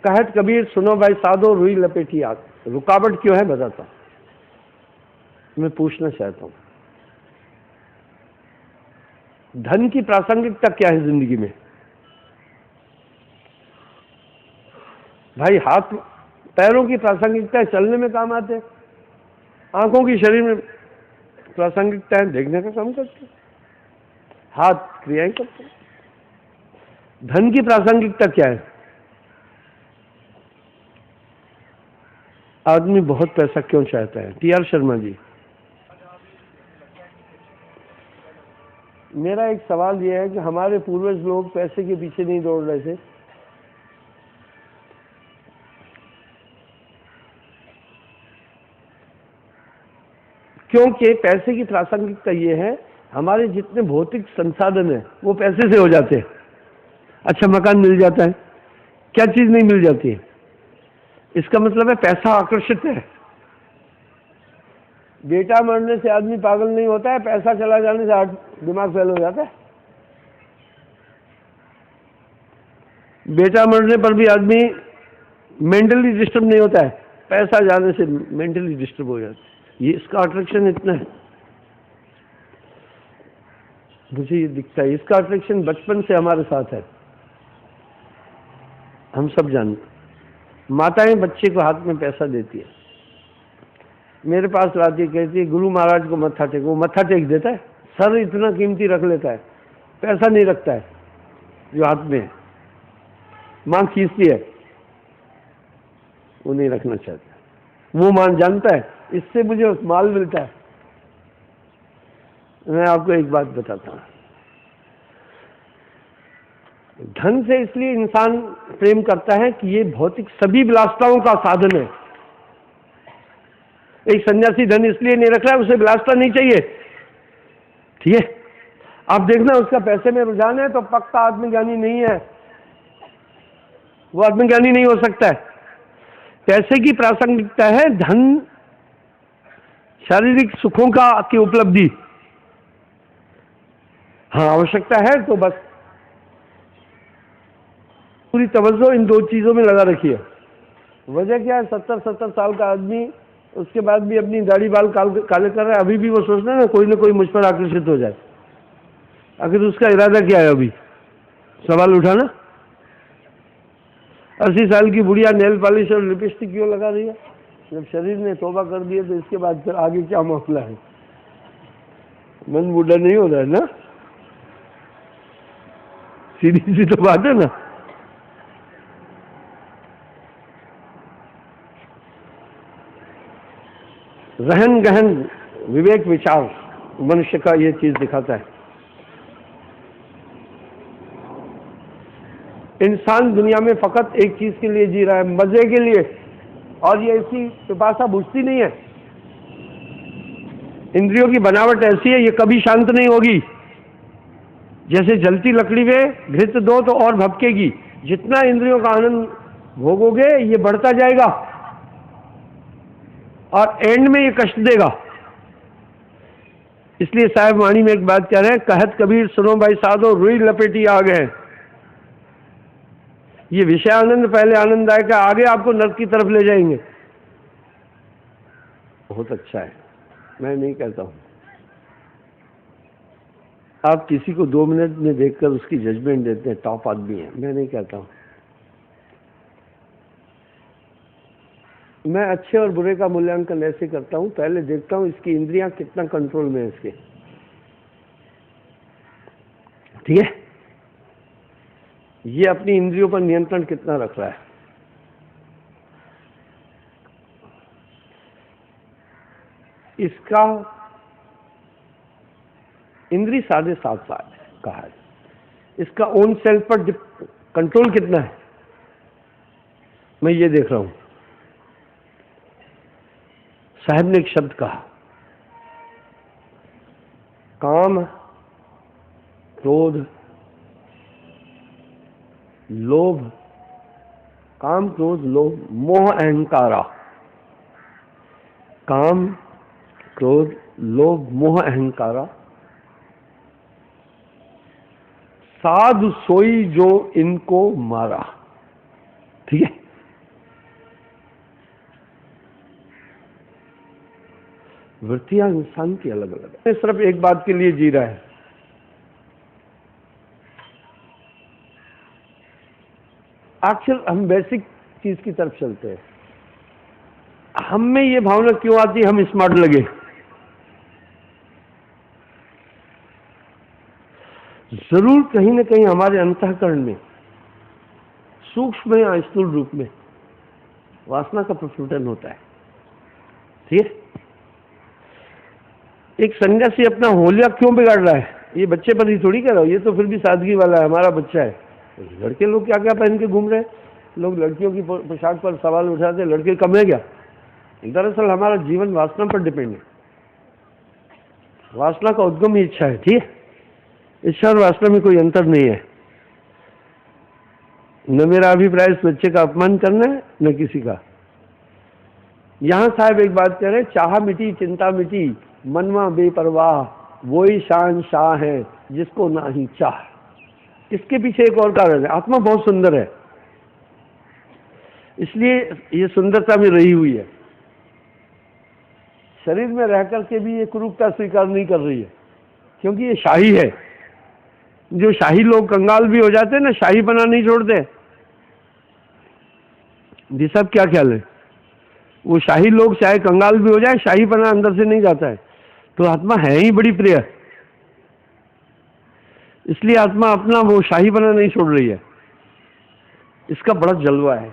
Speaker 1: कहत कबीर सुनो भाई साधो रुई लपेटी आग। रुकावट क्यों है बताता हूं। मैं पूछना चाहता हूं, धन की प्रासंगिकता क्या है जिंदगी में? भाई हाथ पैरों की प्रासंगिकता है, चलने में काम आते हैं। आंखों की शरीर में प्रासंगिकता है, देखने का काम करते हैं। हाथ क्रियाएं करते हैं। धन की प्रासंगिकता क्या है? आदमी बहुत पैसा क्यों चाहता है? टी.आर. शर्मा जी, मेरा एक सवाल यह है कि हमारे पूर्वज लोग पैसे के पीछे नहीं दौड़ रहे थे? क्योंकि पैसे की प्रासंगिकता ये है, हमारे जितने भौतिक संसाधन है वो पैसे से हो जाते हैं। अच्छा मकान मिल जाता है, क्या चीज नहीं मिल जाती है? इसका मतलब है पैसा आकर्षित है। बेटा मरने से आदमी पागल नहीं होता है, पैसा चला जाने से दिमाग फेल हो जाता है। बेटा मरने पर भी आदमी मेंटली डिस्टर्ब नहीं होता है, पैसा जाने से मेंटली डिस्टर्ब हो जाता है। ये इसका अट्रैक्शन इतना है, मुझे ये दिखता है। इसका अट्रैक्शन बचपन से हमारे साथ है, हम सब जानते। माताएं बच्चे को हाथ में पैसा देती है, मेरे पास लाती, कहती है गुरु महाराज को मत्था टेको, वो मत्था टेक देता है, सर इतना कीमती रख लेता है, पैसा नहीं रखता है जो हाथ में है। मां खींचती है, वो नहीं रखना चाहता। वो मान जानता है इससे मुझे माल मिलता है। मैं आपको एक बात बताता हूं, धन से इसलिए इंसान प्रेम करता है कि ये भौतिक सभी विलासिताओं का साधन है। एक सन्यासी धन इसलिए नहीं रख रहा है, उसे विलासिता नहीं चाहिए, ठीक है। आप देखना उसका पैसे में रुझान है तो पक्का आत्मज्ञानी नहीं है, वो आत्मज्ञानी नहीं हो सकता है। पैसे की प्रासंगिकता है धन शारीरिक सुखों की उपलब्धि। हाँ आवश्यकता है तो बस पूरी तवज्जो इन दो चीजों में लगा रखिए। वजह क्या है, 70 साल का आदमी उसके बाद भी अपनी दाढ़ी बाल काले कर रहा है, अभी भी वो सोच रहा है ना कोई मुझ पर आकर्षित हो जाए। आखिर उसका इरादा क्या है? अभी सवाल उठाना। 80 साल की बुढ़िया नेल पॉलिश और लिपस्टिक क्यों लगा रही है? जब शरीर ने तौबा कर दिया तो इसके बाद फिर आगे क्या मामला है? मन बूढ़ा नहीं हो रहा है ना, सीधी सी तो बात है ना। रहन गहन विवेक विचार मनुष्य का ये चीज दिखाता है। इंसान दुनिया में फकत एक चीज के लिए जी रहा है, मजे के लिए, और ये ऐसी पिपासा बुझती नहीं है। इंद्रियों की बनावट ऐसी है, ये कभी शांत नहीं होगी। जैसे जलती लकड़ी में घृत दो तो और भपकेगी। जितना इंद्रियों का आनंद भोगोगे ये बढ़ता जाएगा और एंड में ये कष्ट देगा। इसलिए साहब वाणी में एक बात कह रहे हैं, कहत कबीर सुनो भाई साधो रुई लपेटी आ गए। ये विषय आनंद पहले आनंददायक है, आगे आपको नर्क की तरफ ले जाएंगे। बहुत अच्छा है, मैं नहीं कहता हूं। आप किसी को 2 मिनट में देखकर उसकी जजमेंट देते हैं, टॉप आदमी है, मैं नहीं कहता हूं। मैं अच्छे और बुरे का मूल्यांकन ऐसे करता हूं, पहले देखता हूं इसकी इंद्रियां कितना कंट्रोल में है इसके, ठीक है। ये अपनी इंद्रियों पर नियंत्रण कितना रख रहा है। इसका इंद्री 7.5 साल का है, इसका ओन सेल्फ पर कंट्रोल कितना है, मैं ये देख रहा हूं। साहब ने एक शब्द कहा, काम क्रोध लोभ, काम क्रोध लोभ मोह अहंकारा। काम क्रोध लोभ मोह अहंकारा, साधु सोई जो इनको मारा, ठीक है। वृत्तियां इंसान की अलग अलग है, सिर्फ एक बात के लिए जी रहा है। आखिर हम बेसिक चीज की तरफ चलते हैं। हम में ये भावना क्यों आती है हम स्मार्ट लगे? जरूर कहीं ना कहीं हमारे अंतःकरण में सूक्ष्म या स्थूल रूप में वासना का प्रस्फुटन होता है, ठीक है। एक सन्यासी अपना होलिया क्यों बिगाड़ रहा है? ये बच्चे पर ही थोड़ी कह रहा हूं, ये तो फिर भी सादगी वाला है, हमारा बच्चा है। लड़के लोग क्या क्या पहन के घूम रहे हैं, लोग लड़कियों की पोशाक पर सवाल उठाते हैं, लड़के कम है क्या? दरअसल हमारा जीवन वासना पर डिपेंड है। वासना का उद्गम ही इच्छा है, ठीक है। इच्छा और वासना में कोई अंतर नहीं है। न मेरा अभिप्राय इस बच्चे का अपमान करना है, न किसी का। यहां साहब एक बात कह रहे, चाह मिटी चिंता मिटी, मनवा बेपरवाह, वही शान शाह है जिसको ना ही चाह। इसके पीछे एक और कारण है, आत्मा बहुत सुंदर है, इसलिए ये सुंदरता में रही हुई है। शरीर में रह करके भी ये कुरूपता स्वीकार नहीं कर रही है, क्योंकि ये शाही है। जो शाही लोग कंगाल भी हो जाते हैं ना, शाही बना नहीं छोड़ते। जी सब क्या ख्याल है? वो शाही लोग चाहे कंगाल भी हो जाए, शाही बना अंदर से नहीं जाता है। तो आत्मा है ही बड़ी प्रिय, इसलिए आत्मा अपना वो शाही बना नहीं छोड़ रही है, इसका बड़ा जलवा है।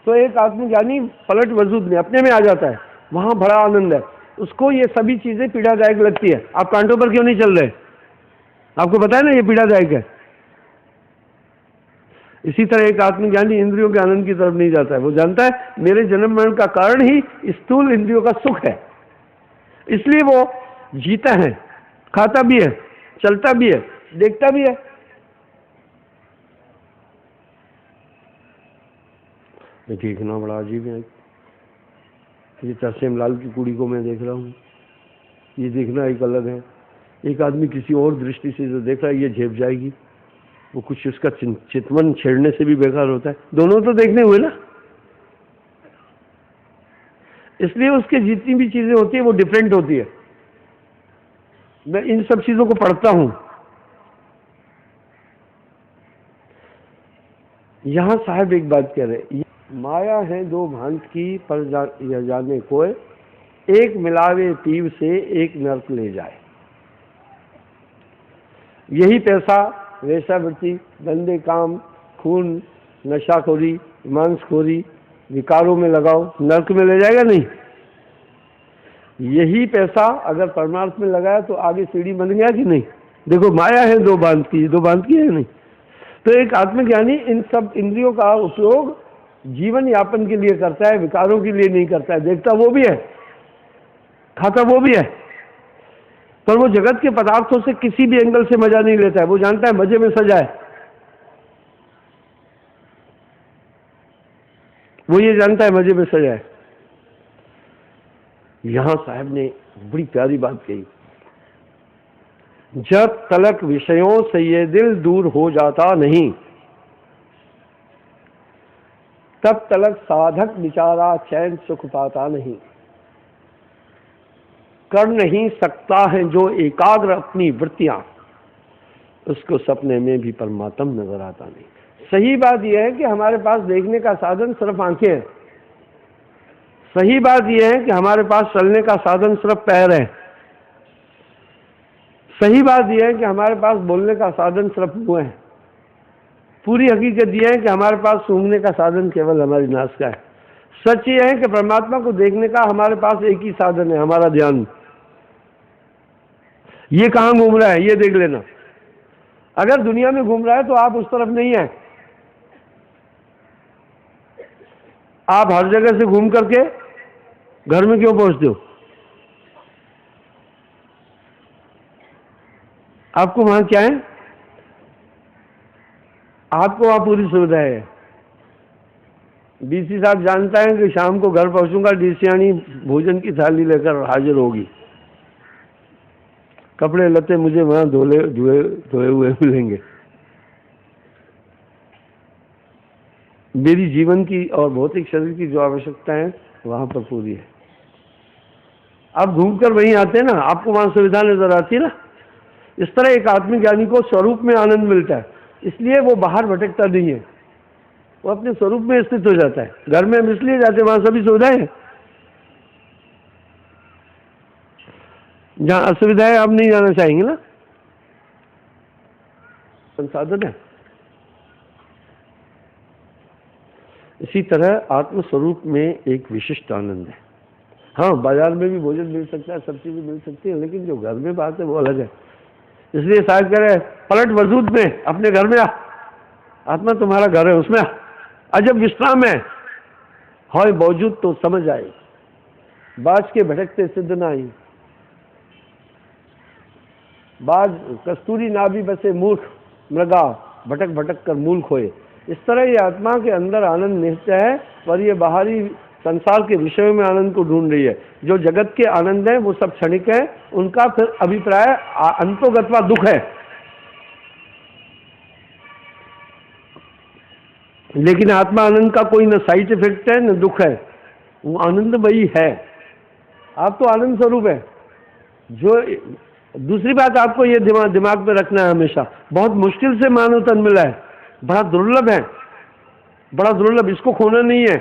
Speaker 1: तो एक आत्मज्ञानी पलट वजूद में अपने में आ जाता है, वहां बड़ा आनंद है। उसको ये सभी चीजें पीड़ादायक लगती है। आप कांटों पर क्यों नहीं चल रहे? आपको पता है ना ये पीड़ादायक है। इसी तरह एक आत्मज्ञानी इंद्रियों के आनंद की तरफ नहीं जाता है। वो जानता है मेरे जन्म मरण का कारण ही स्थूल इंद्रियों का सुख है, इसलिए वो जीता है, खाता भी है, चलता भी है, देखता भी है। देखना बड़ा अजीब है। ये तरसेम लाल की कुड़ी को मैं देख रहा हूँ, ये देखना एक अलग है। एक आदमी किसी और दृष्टि से जो देख रहा है, ये झेप जाएगी, वो कुछ उसका चितवन छेड़ने से भी बेकार होता है। दोनों तो देखने हुए ना, इसलिए उसके जितनी भी चीजें होती है वो डिफरेंट होती है। मैं इन सब चीजों को पढ़ता हूं। यहां साहब एक बात कह रहे, माया है दो भांत की पर जाने कोई, एक मिलावे पीव से एक नर्क ले जाए। यही पैसा वेश्यावृत्ति, गंदे काम, खून, नशाखोरी, मांसखोरी, विकारों में लगाओ, नर्क में ले जाएगा नहीं। यही पैसा अगर परमार्थ में लगाया तो आगे सीढ़ी बन गया कि नहीं? देखो माया है दो बांध की, दो बांध की है नहीं। तो एक आत्मज्ञानी इन सब इंद्रियों का उपयोग जीवन यापन के लिए करता है, विकारों के लिए नहीं करता है। देखता वो भी है, खाता वो भी है, पर वो जगत के पदार्थों से किसी भी एंगल से मजा नहीं लेता है। वो जानता है मजे में सजा है, वो ये जानता है मजे में सजा है। यहां साहब ने बड़ी प्यारी बात कही, जब तलक विषयों से ये दिल दूर हो जाता नहीं, तब तलक साधक बिचारा चैन सुख पाता नहीं। कर नहीं सकता है जो एकाग्र अपनी वृत्तियां, उसको सपने में भी परमात्मा नजर आता नहीं। सही बात यह है कि हमारे पास देखने का साधन सिर्फ आंखें हैं। सही बात यह है कि हमारे पास चलने का साधन सिर्फ पैर है। सही बात यह है कि हमारे पास बोलने का साधन सिर्फ मुंह है। पूरी हकीकत यह है कि हमारे पास सूंघने का साधन केवल हमारी नासिका है। सच यह है कि परमात्मा को देखने का हमारे पास एक ही साधन है, हमारा ध्यान। ये कहां घूम रहा है ये देख लेना। अगर दुनिया में घूम रहा है तो आप उस तरफ नहीं है। आप हर जगह से घूम करके घर में क्यों पहुंचते हो? आपको वहां क्या है? आपको वहां पूरी सुविधा है। डीसी साहब जानता है कि शाम को घर पहुंचूंगा, डीसीआनी भोजन की थाली लेकर हाजिर होगी। कपड़े लत्ते मुझे वहां धोए हुए मिलेंगे। मेरी जीवन की और भौतिक शरीर की जो आवश्यकताएं वहां पर पूरी है। आप घूमकर वहीं आते हैं ना, आपको वहां सुविधा नजर आती है ना। इस तरह एक आत्मज्ञानी को स्वरूप में आनंद मिलता है, इसलिए वो बाहर भटकता नहीं है, वो अपने स्वरूप में स्थित हो जाता है। घर में हम इसलिए जाते हैं, वहां सभी सुविधाएं हैं। जहां असुविधा है आप नहीं जाना चाहेंगे ना, संसाधन है। इसी तरह आत्मस्वरूप में एक विशिष्ट आनंद है। हाँ, बाजार में भी भोजन मिल सकता है, सब चीजें मिल सकती है, लेकिन जो घर में बात है वो अलग है। इसलिए साहब कह रहे पलट वजूद में अपने घर में आ, आत्मा तुम्हारा घर है, उसमें आ, अजब विश्राम है, मौजूद तो समझ आए, बाज के भटकते सिद्ध ना आई। बाज कस्तूरी नाभि बसे मूर्ख मृगा भटक भटक कर मूल खोए। इस तरह ये आत्मा के अंदर आनंद निहित है, पर ये बाहरी संसार के विषयों में आनंद को ढूंढ रही है। जो जगत के आनंद है वो सब क्षणिक है, उनका फिर अभिप्राय अंतोगत्वा दुख है। लेकिन आत्मा आनंद का कोई न साइड इफेक्ट है न दुख है, वो आनंद वही है। आप तो आनंद स्वरूप है। जो दूसरी बात आपको ये दिमाग में रखना है हमेशा, बहुत मुश्किल से मानव तन मिला है, बड़ा दुर्लभ है, बड़ा दुर्लभ, इसको खोना नहीं है,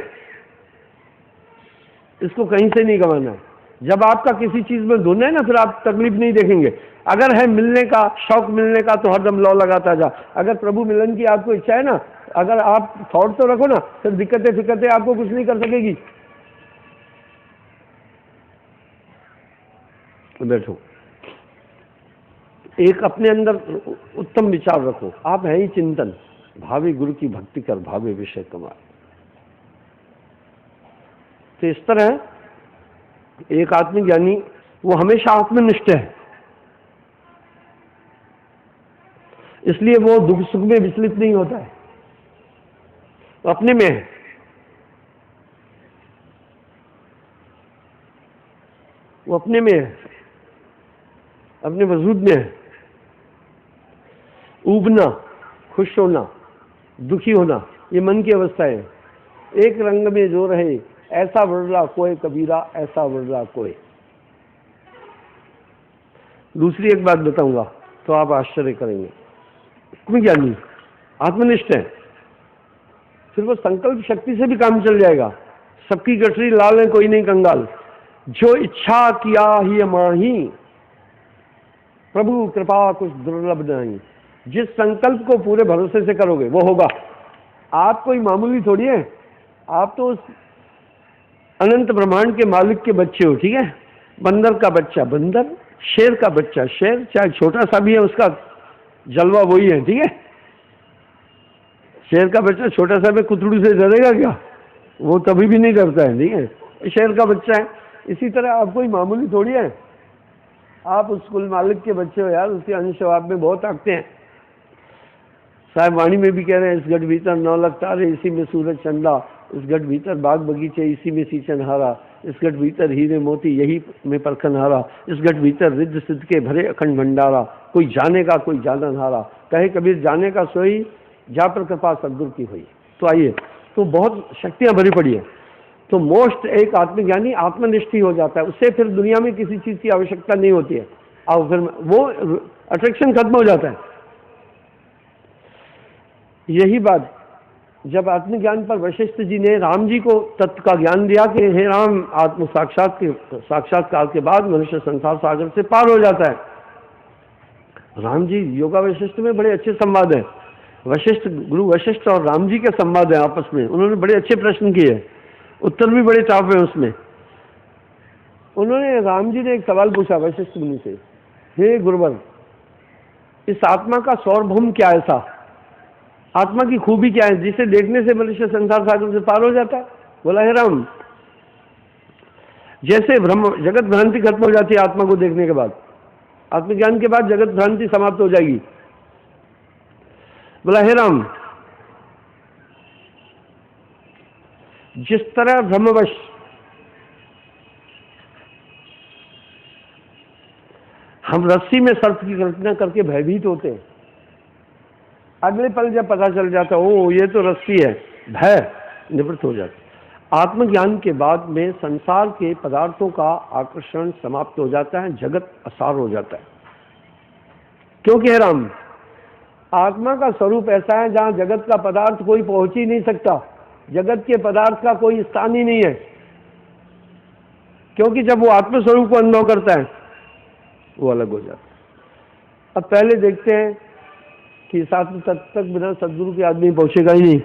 Speaker 1: इसको कहीं से नहीं गंवाना है। जब आपका किसी चीज में धुन है ना, फिर आप तकलीफ नहीं देखेंगे। अगर है मिलने का शौक, मिलने का, तो हरदम लौ लगाता जा। अगर प्रभु मिलन की आपको इच्छा है ना, अगर आप थॉट तो रखो ना, फिर दिक्कतें फिक्कतें आपको कुछ नहीं कर सकेगी। बैठो, एक अपने अंदर उत्तम विचार रखो, आप है ही चिंतन, भावी गुरु की भक्ति कर भावे विषय कमाए। तो इस तरह एक आत्मज्ञानी वो हमेशा आत्मनिष्ठ है, इसलिए वो दुख सुख में विचलित नहीं होता है, तो अपने में है। वो अपने में है, अपने वजूद में है। ऊबना, खुश होना, दुखी होना, ये मन की अवस्था है। एक रंग में जो रहे ऐसा वर्णा कोई कबीरा, ऐसा वर्णा कोई। दूसरी एक बात बताऊंगा तो आप आश्चर्य करेंगे। आत्मज्ञानी आत्मनिष्ठ है, फिर वो संकल्प शक्ति से भी काम चल जाएगा। सबकी गठरी लाल है, कोई नहीं कंगाल। जो इच्छा किया ही माही, प्रभु कृपा कुछ दुर्लभ नहीं। जिस संकल्प को पूरे भरोसे से करोगे वो होगा। आप कोई मामूली थोड़ी है, आप तो उस अनंत ब्रह्मांड के मालिक के बच्चे हो, ठीक है। बंदर का बच्चा बंदर, शेर का बच्चा शेर, चाहे छोटा सा भी है उसका जलवा वही है, ठीक है। शेर का बच्चा छोटा सा भी कुतड़ू से डरेगा क्या? वो कभी भी नहीं डरता है, ठीक है। शेर का बच्चा है। इसी तरह आप कोई मामूली थोड़ी है, आप उस कुल मालिक के बच्चे हो यार। उसके अंश आप में बहुत ताकते हैं। साहब वाणी में भी कह रहे हैं, इस गढ़ भीतर 9 लाख तारे, इसी में सूरज चंदा, इस गढ़ भीतर बाग बगीचे, इसी में सींचन हारा, इस गढ़ भीतर हीरे मोती, यही में परखन हारा, इस गढ़ भीतर रिद्ध सिद्ध के भरे अखंड भंडारा, कोई जाने का कोई जानन हारा, कहे कबीर जाने का सोई, जा पर कृपा सद्गुरु की हुई। तो आइए, तो बहुत शक्तियां भरी पड़ी है। तो मोस्ट एक आत्मज्ञानी आत्मनिष्ठ हो जाता है, उससे फिर दुनिया में किसी चीज की आवश्यकता नहीं होती है, और फिर वो अट्रैक्शन खत्म हो जाता है। यही बात जब आत्मज्ञान पर वशिष्ठ जी ने राम जी को तत्व का ज्ञान दिया कि हे राम, आत्म साक्षात्कार के बाद मनुष्य संसार सागर से पार हो जाता है। राम जी योगा वशिष्ठ में बड़े अच्छे संवाद हैं। वशिष्ठ, गुरु वशिष्ठ और राम जी के संवाद है आपस में। उन्होंने बड़े अच्छे प्रश्न किए, उत्तर भी बड़े टाफ है उसमें। उन्होंने, राम जी ने एक सवाल पूछा वशिष्ठ मुनि से, हे गुरुवर, इस आत्मा का सार्वभौम क्या ऐसा, आत्मा की खूबी क्या है जिसे देखने से मनुष्य संसार सागर से पार हो जाता है? बोला, हे राम, जैसे ब्रह्म जगत भ्रांति खत्म हो जाती है आत्मा को देखने के बाद, आत्मज्ञान के बाद जगत भ्रांति समाप्त हो जाएगी। बोला, हे राम, जिस तरह ब्रह्मवश हम रस्सी में सर्प की कल्पना करके भयभीत होते हैं, अगले पल जब पता चल जाता ओ ये तो रस्सी है, भय निवृत्त हो जाता। आत्मज्ञान के बाद में संसार के पदार्थों का आकर्षण समाप्त हो जाता है, जगत असार हो जाता है। क्योंकि हे राम, आत्मा का स्वरूप ऐसा है जहां जगत का पदार्थ कोई पहुंच ही नहीं सकता, जगत के पदार्थ का कोई स्थान ही नहीं है। क्योंकि जब वो आत्मस्वरूप को अनुभव करता है वो अलग हो जाता है। अब पहले देखते हैं कि साथ तक बिना सदगुरु के आदमी पहुंचेगा ही नहीं।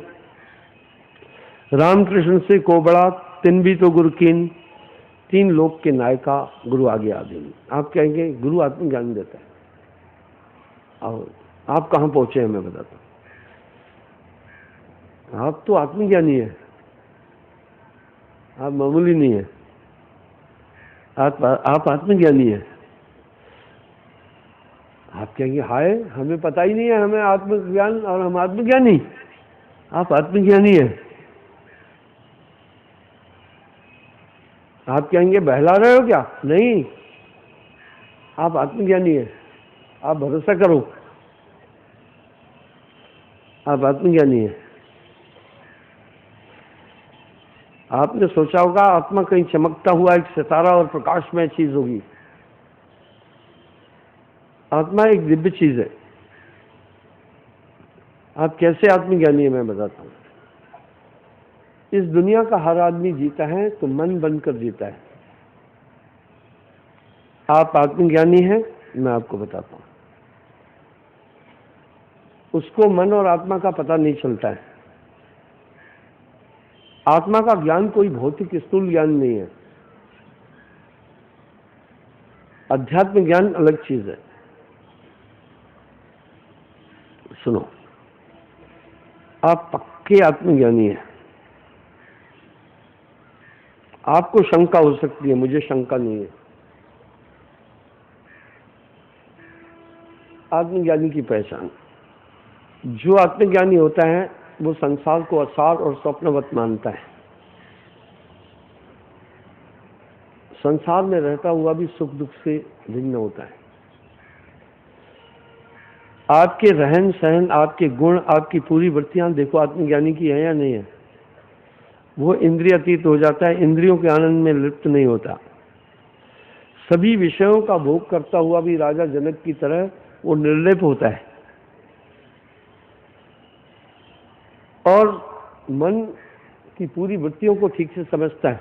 Speaker 1: रामकृष्ण से को बड़ा, तिन भी तो गुरु कीन, 3 लोक के नायका गुरु आगे आदमी। आप कहेंगे गुरु आत्मज्ञान देता है, और आप कहाँ पहुंचे हैं मैं बताता हूं। आप तो आत्मज्ञानी है, आप मामूली नहीं है, आप आत्मज्ञानी है। कहेंगे हाय हमें पता ही नहीं है, हमें आत्मज्ञान और हम आत्मज्ञानी। आप आत्मज्ञानी है। आप कहेंगे बहला रहे हो क्या? नहीं, आप आत्मज्ञानी है। आप भरोसा करो, आप आत्मज्ञानी है। आपने सोचा होगा आत्मा कहीं चमकता हुआ एक सितारा और प्रकाशमय चीज होगी। आत्मा एक दिव्य चीज है। आप कैसे आत्मज्ञानी है मैं बताता हूं। इस दुनिया का हर आदमी जीता है तो मन बनकर जीता है। आप आत्मज्ञानी हैं, मैं आपको बताता हूं। उसको मन और आत्मा का पता नहीं चलता है। आत्मा का ज्ञान कोई भौतिक स्थूल ज्ञान नहीं है। अध्यात्म ज्ञान अलग चीज है। सुनो, आप पक्के आत्मज्ञानी हैं। आपको शंका हो सकती है, मुझे शंका नहीं है। आत्मज्ञानी की पहचान, जो आत्मज्ञानी होता है वो संसार को असार और स्वप्नवत मानता है। संसार में रहता हुआ भी सुख दुख से भिन्न होता है। आपके रहन सहन, आपके गुण, आपकी पूरी वृत्तियां देखो आत्मज्ञानी की है या नहीं है। वो इंद्रिय अतीत हो जाता है, इंद्रियों के आनंद में लिप्त नहीं होता। सभी विषयों का भोग करता हुआ भी राजा जनक की तरह वो निर्लिप्त होता है और मन की पूरी वृत्तियों को ठीक से समझता है।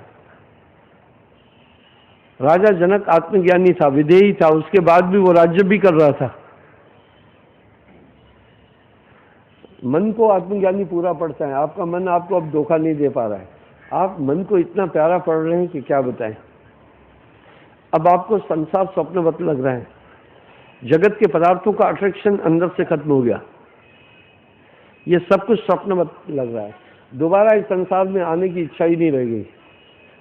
Speaker 1: राजा जनक आत्मज्ञानी था, विधेयी था, उसके बाद भी वो राज्य भी कर रहा था। मन को आत्मज्ञानी पूरा पढ़ता है। आपका मन आपको अब धोखा नहीं दे पा रहा है। आप मन को इतना प्यारा पढ़ रहे हैं कि क्या बताएं। अब आपको संसार स्वप्नवत लग रहा है। जगत के पदार्थों का अट्रैक्शन अंदर से खत्म हो गया। ये सब कुछ स्वप्नवत लग रहा है। दोबारा इस संसार में आने की इच्छा ही नहीं रह गई।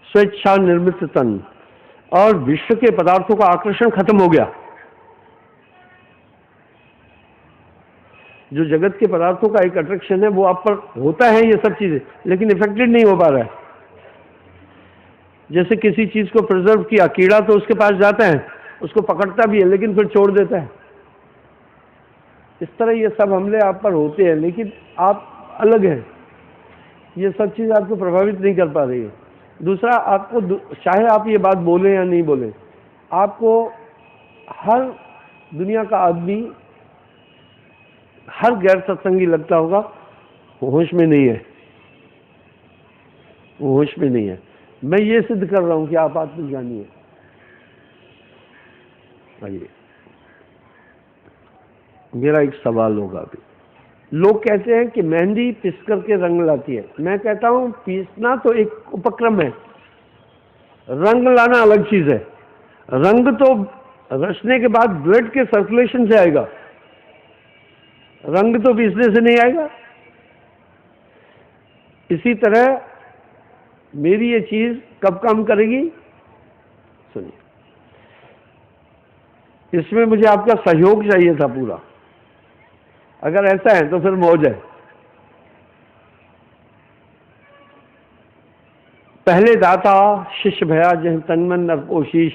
Speaker 1: स्वेच्छा निर्मित तन और विश्व के पदार्थों का आकर्षण खत्म हो गया। जो जगत के पदार्थों का एक अट्रैक्शन है वो आप पर होता है, ये सब चीजें, लेकिन इफेक्टेड नहीं हो पा रहा है। जैसे किसी चीज को प्रिजर्व किया, कीड़ा तो उसके पास जाता है, उसको पकड़ता भी है लेकिन फिर छोड़ देता है। इस तरह ये सब हमले आप पर होते हैं, लेकिन आप अलग हैं। ये सब चीज आपको प्रभावित नहीं कर पा रही है। दूसरा, आपको चाहे आप ये बात बोले या नहीं बोले, आपको हर दुनिया का आदमी, हर गैर सत्संगी लगता होगा वो होश में नहीं है, वो होश में नहीं है। मैं ये सिद्ध कर रहा हूं कि आप आत्मज्ञानी हैं। आइए, मेरा एक सवाल होगा अभी। लोग कहते हैं कि मेहंदी पिस करके रंग लाती है। मैं कहता हूं पीसना तो एक उपक्रम है, रंग लाना अलग चीज है। रंग तो रचने के बाद ब्लड के सर्कुलेशन से आएगा, रंग तो पीसने से नहीं आएगा। इसी तरह मेरी ये चीज कब काम करेगी? सुनिए, इसमें मुझे आपका सहयोग चाहिए था पूरा। अगर ऐसा है तो फिर मौज है। पहले दाता शिष्य भया जह तन मन नर कोशिश,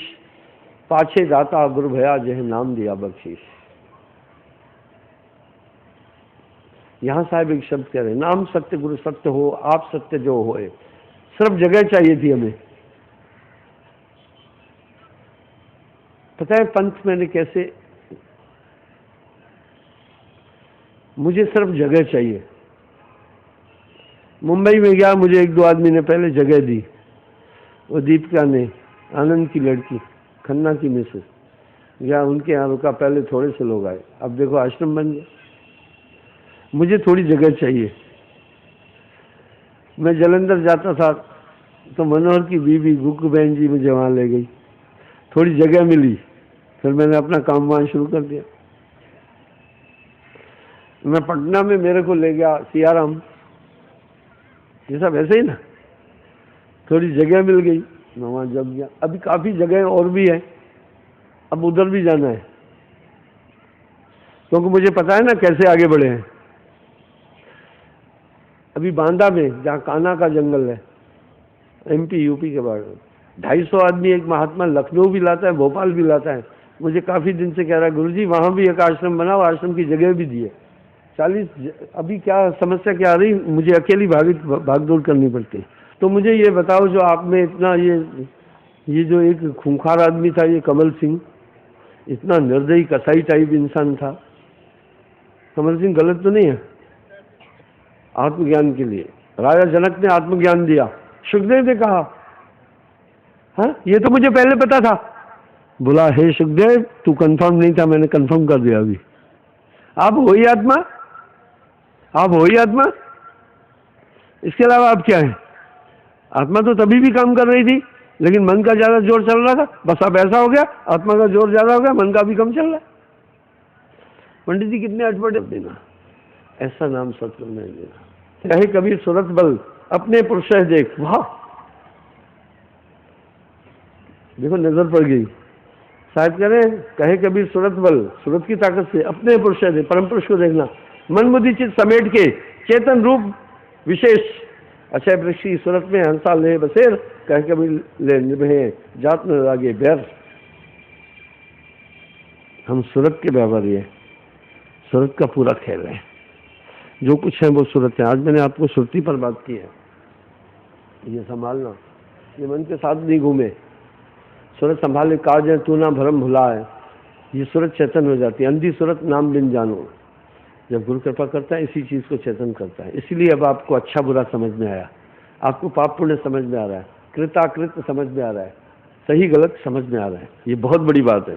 Speaker 1: पाछे दाता गुरु भया जह नाम दिया बख्शीश। यहां साहब एक शब्द कह रहे, नाम सत्य गुरु सत्य हो, आप सत्य जो होए। सिर्फ जगह चाहिए थी हमें। पता है पंथ मैंने कैसे, मुझे सिर्फ जगह चाहिए। मुंबई में गया, मुझे एक दो आदमी ने पहले जगह दी। वो दीपिका ने, आनंद की लड़की, खन्ना की मिसेस, गया उनके यहाँ रुका। पहले थोड़े से लोग आए, अब देखो आश्रम बन गया। मुझे थोड़ी जगह चाहिए। मैं जलंधर जाता था तो मनोहर की बीवी गुक्कू बहन जी मुझे वहां ले गई, थोड़ी जगह मिली, फिर मैंने अपना काम वहां शुरू कर दिया। मैं पटना में, मेरे को ले गया सियाराम, ये सब ऐसे ही ना, थोड़ी जगह मिल गई, मैं वहां जब गया। अभी काफी जगह और भी है, अब उधर भी जाना है। क्योंकि मुझे पता है ना कैसे आगे बढ़े हैं। अभी बांदा में जहाँ कान्हा का जंगल है, MP UP के बारे में, 250 आदमी एक महात्मा लखनऊ भी लाता है, भोपाल भी लाता है। मुझे काफ़ी दिन से कह रहा है गुरुजी वहाँ भी एक आश्रम बनाओ, आश्रम की जगह भी दिए। 40 अभी क्या समस्या क्या आ रही, मुझे अकेली भागदौड़ करनी पड़ती है। तो मुझे ये बताओ, जो आप में इतना ये जो एक खूंखार आदमी था, ये कमल सिंह, इतना निर्दयी कसाई टाइप इंसान था, कमल सिंह गलत तो नहीं है आत्मज्ञान के लिए? राजा जनक ने आत्मज्ञान दिया, सुखदेव ने कहा, हाँ ये तो मुझे पहले पता था। बोला हे सुखदेव तू कंफर्म नहीं था, मैंने कंफर्म कर दिया अभी। आप हो ही आत्मा, आप हो ही आत्मा, इसके अलावा आप क्या है? आत्मा तो तभी भी काम कर रही थी, लेकिन मन का ज्यादा जोर चल रहा था। बस अब ऐसा हो गया, आत्मा का जोर ज्यादा हो गया, मन का भी कम चल रहा है। पंडित जी कितने अटपटे देना, ऐसा नाम सत्संग में देना। कहे कबीर सूरत बल अपने पुरुष देख, वाह देखो नजर पड़ गई। शायद करें कहे कबीर सूरत बल, सूरत की ताकत से अपने पुरुष देख, परम पुरुष को देखना। मन बुद्धि चित्त समेट के चेतन रूप विशेष अक्षय वृक्षी सूरत में हंसा ले बसेर, कह कबीर ले निभे जात न लागे बैर। हम सूरत के व्यापारी है, सूरत का पूरा खेल है, जो कुछ है वो सूरत है। आज मैंने आपको सुरती पर बात की है, ये संभालना, ये मन के साथ नहीं घूमे। सूरत संभाले काज है तू ना भरम भुला है, ये सूरत चेतन हो जाती है। अंधी सूरत नाम बिन जानो, जब गुरु कृपा करता है इसी चीज को चेतन करता है। इसीलिए अब आपको अच्छा बुरा समझ में आया, आपको पाप पुण्य समझ में आ रहा है, कृत अकृत समझ में आ रहा है, सही गलत समझ में आ रहा है। ये बहुत बड़ी बात है।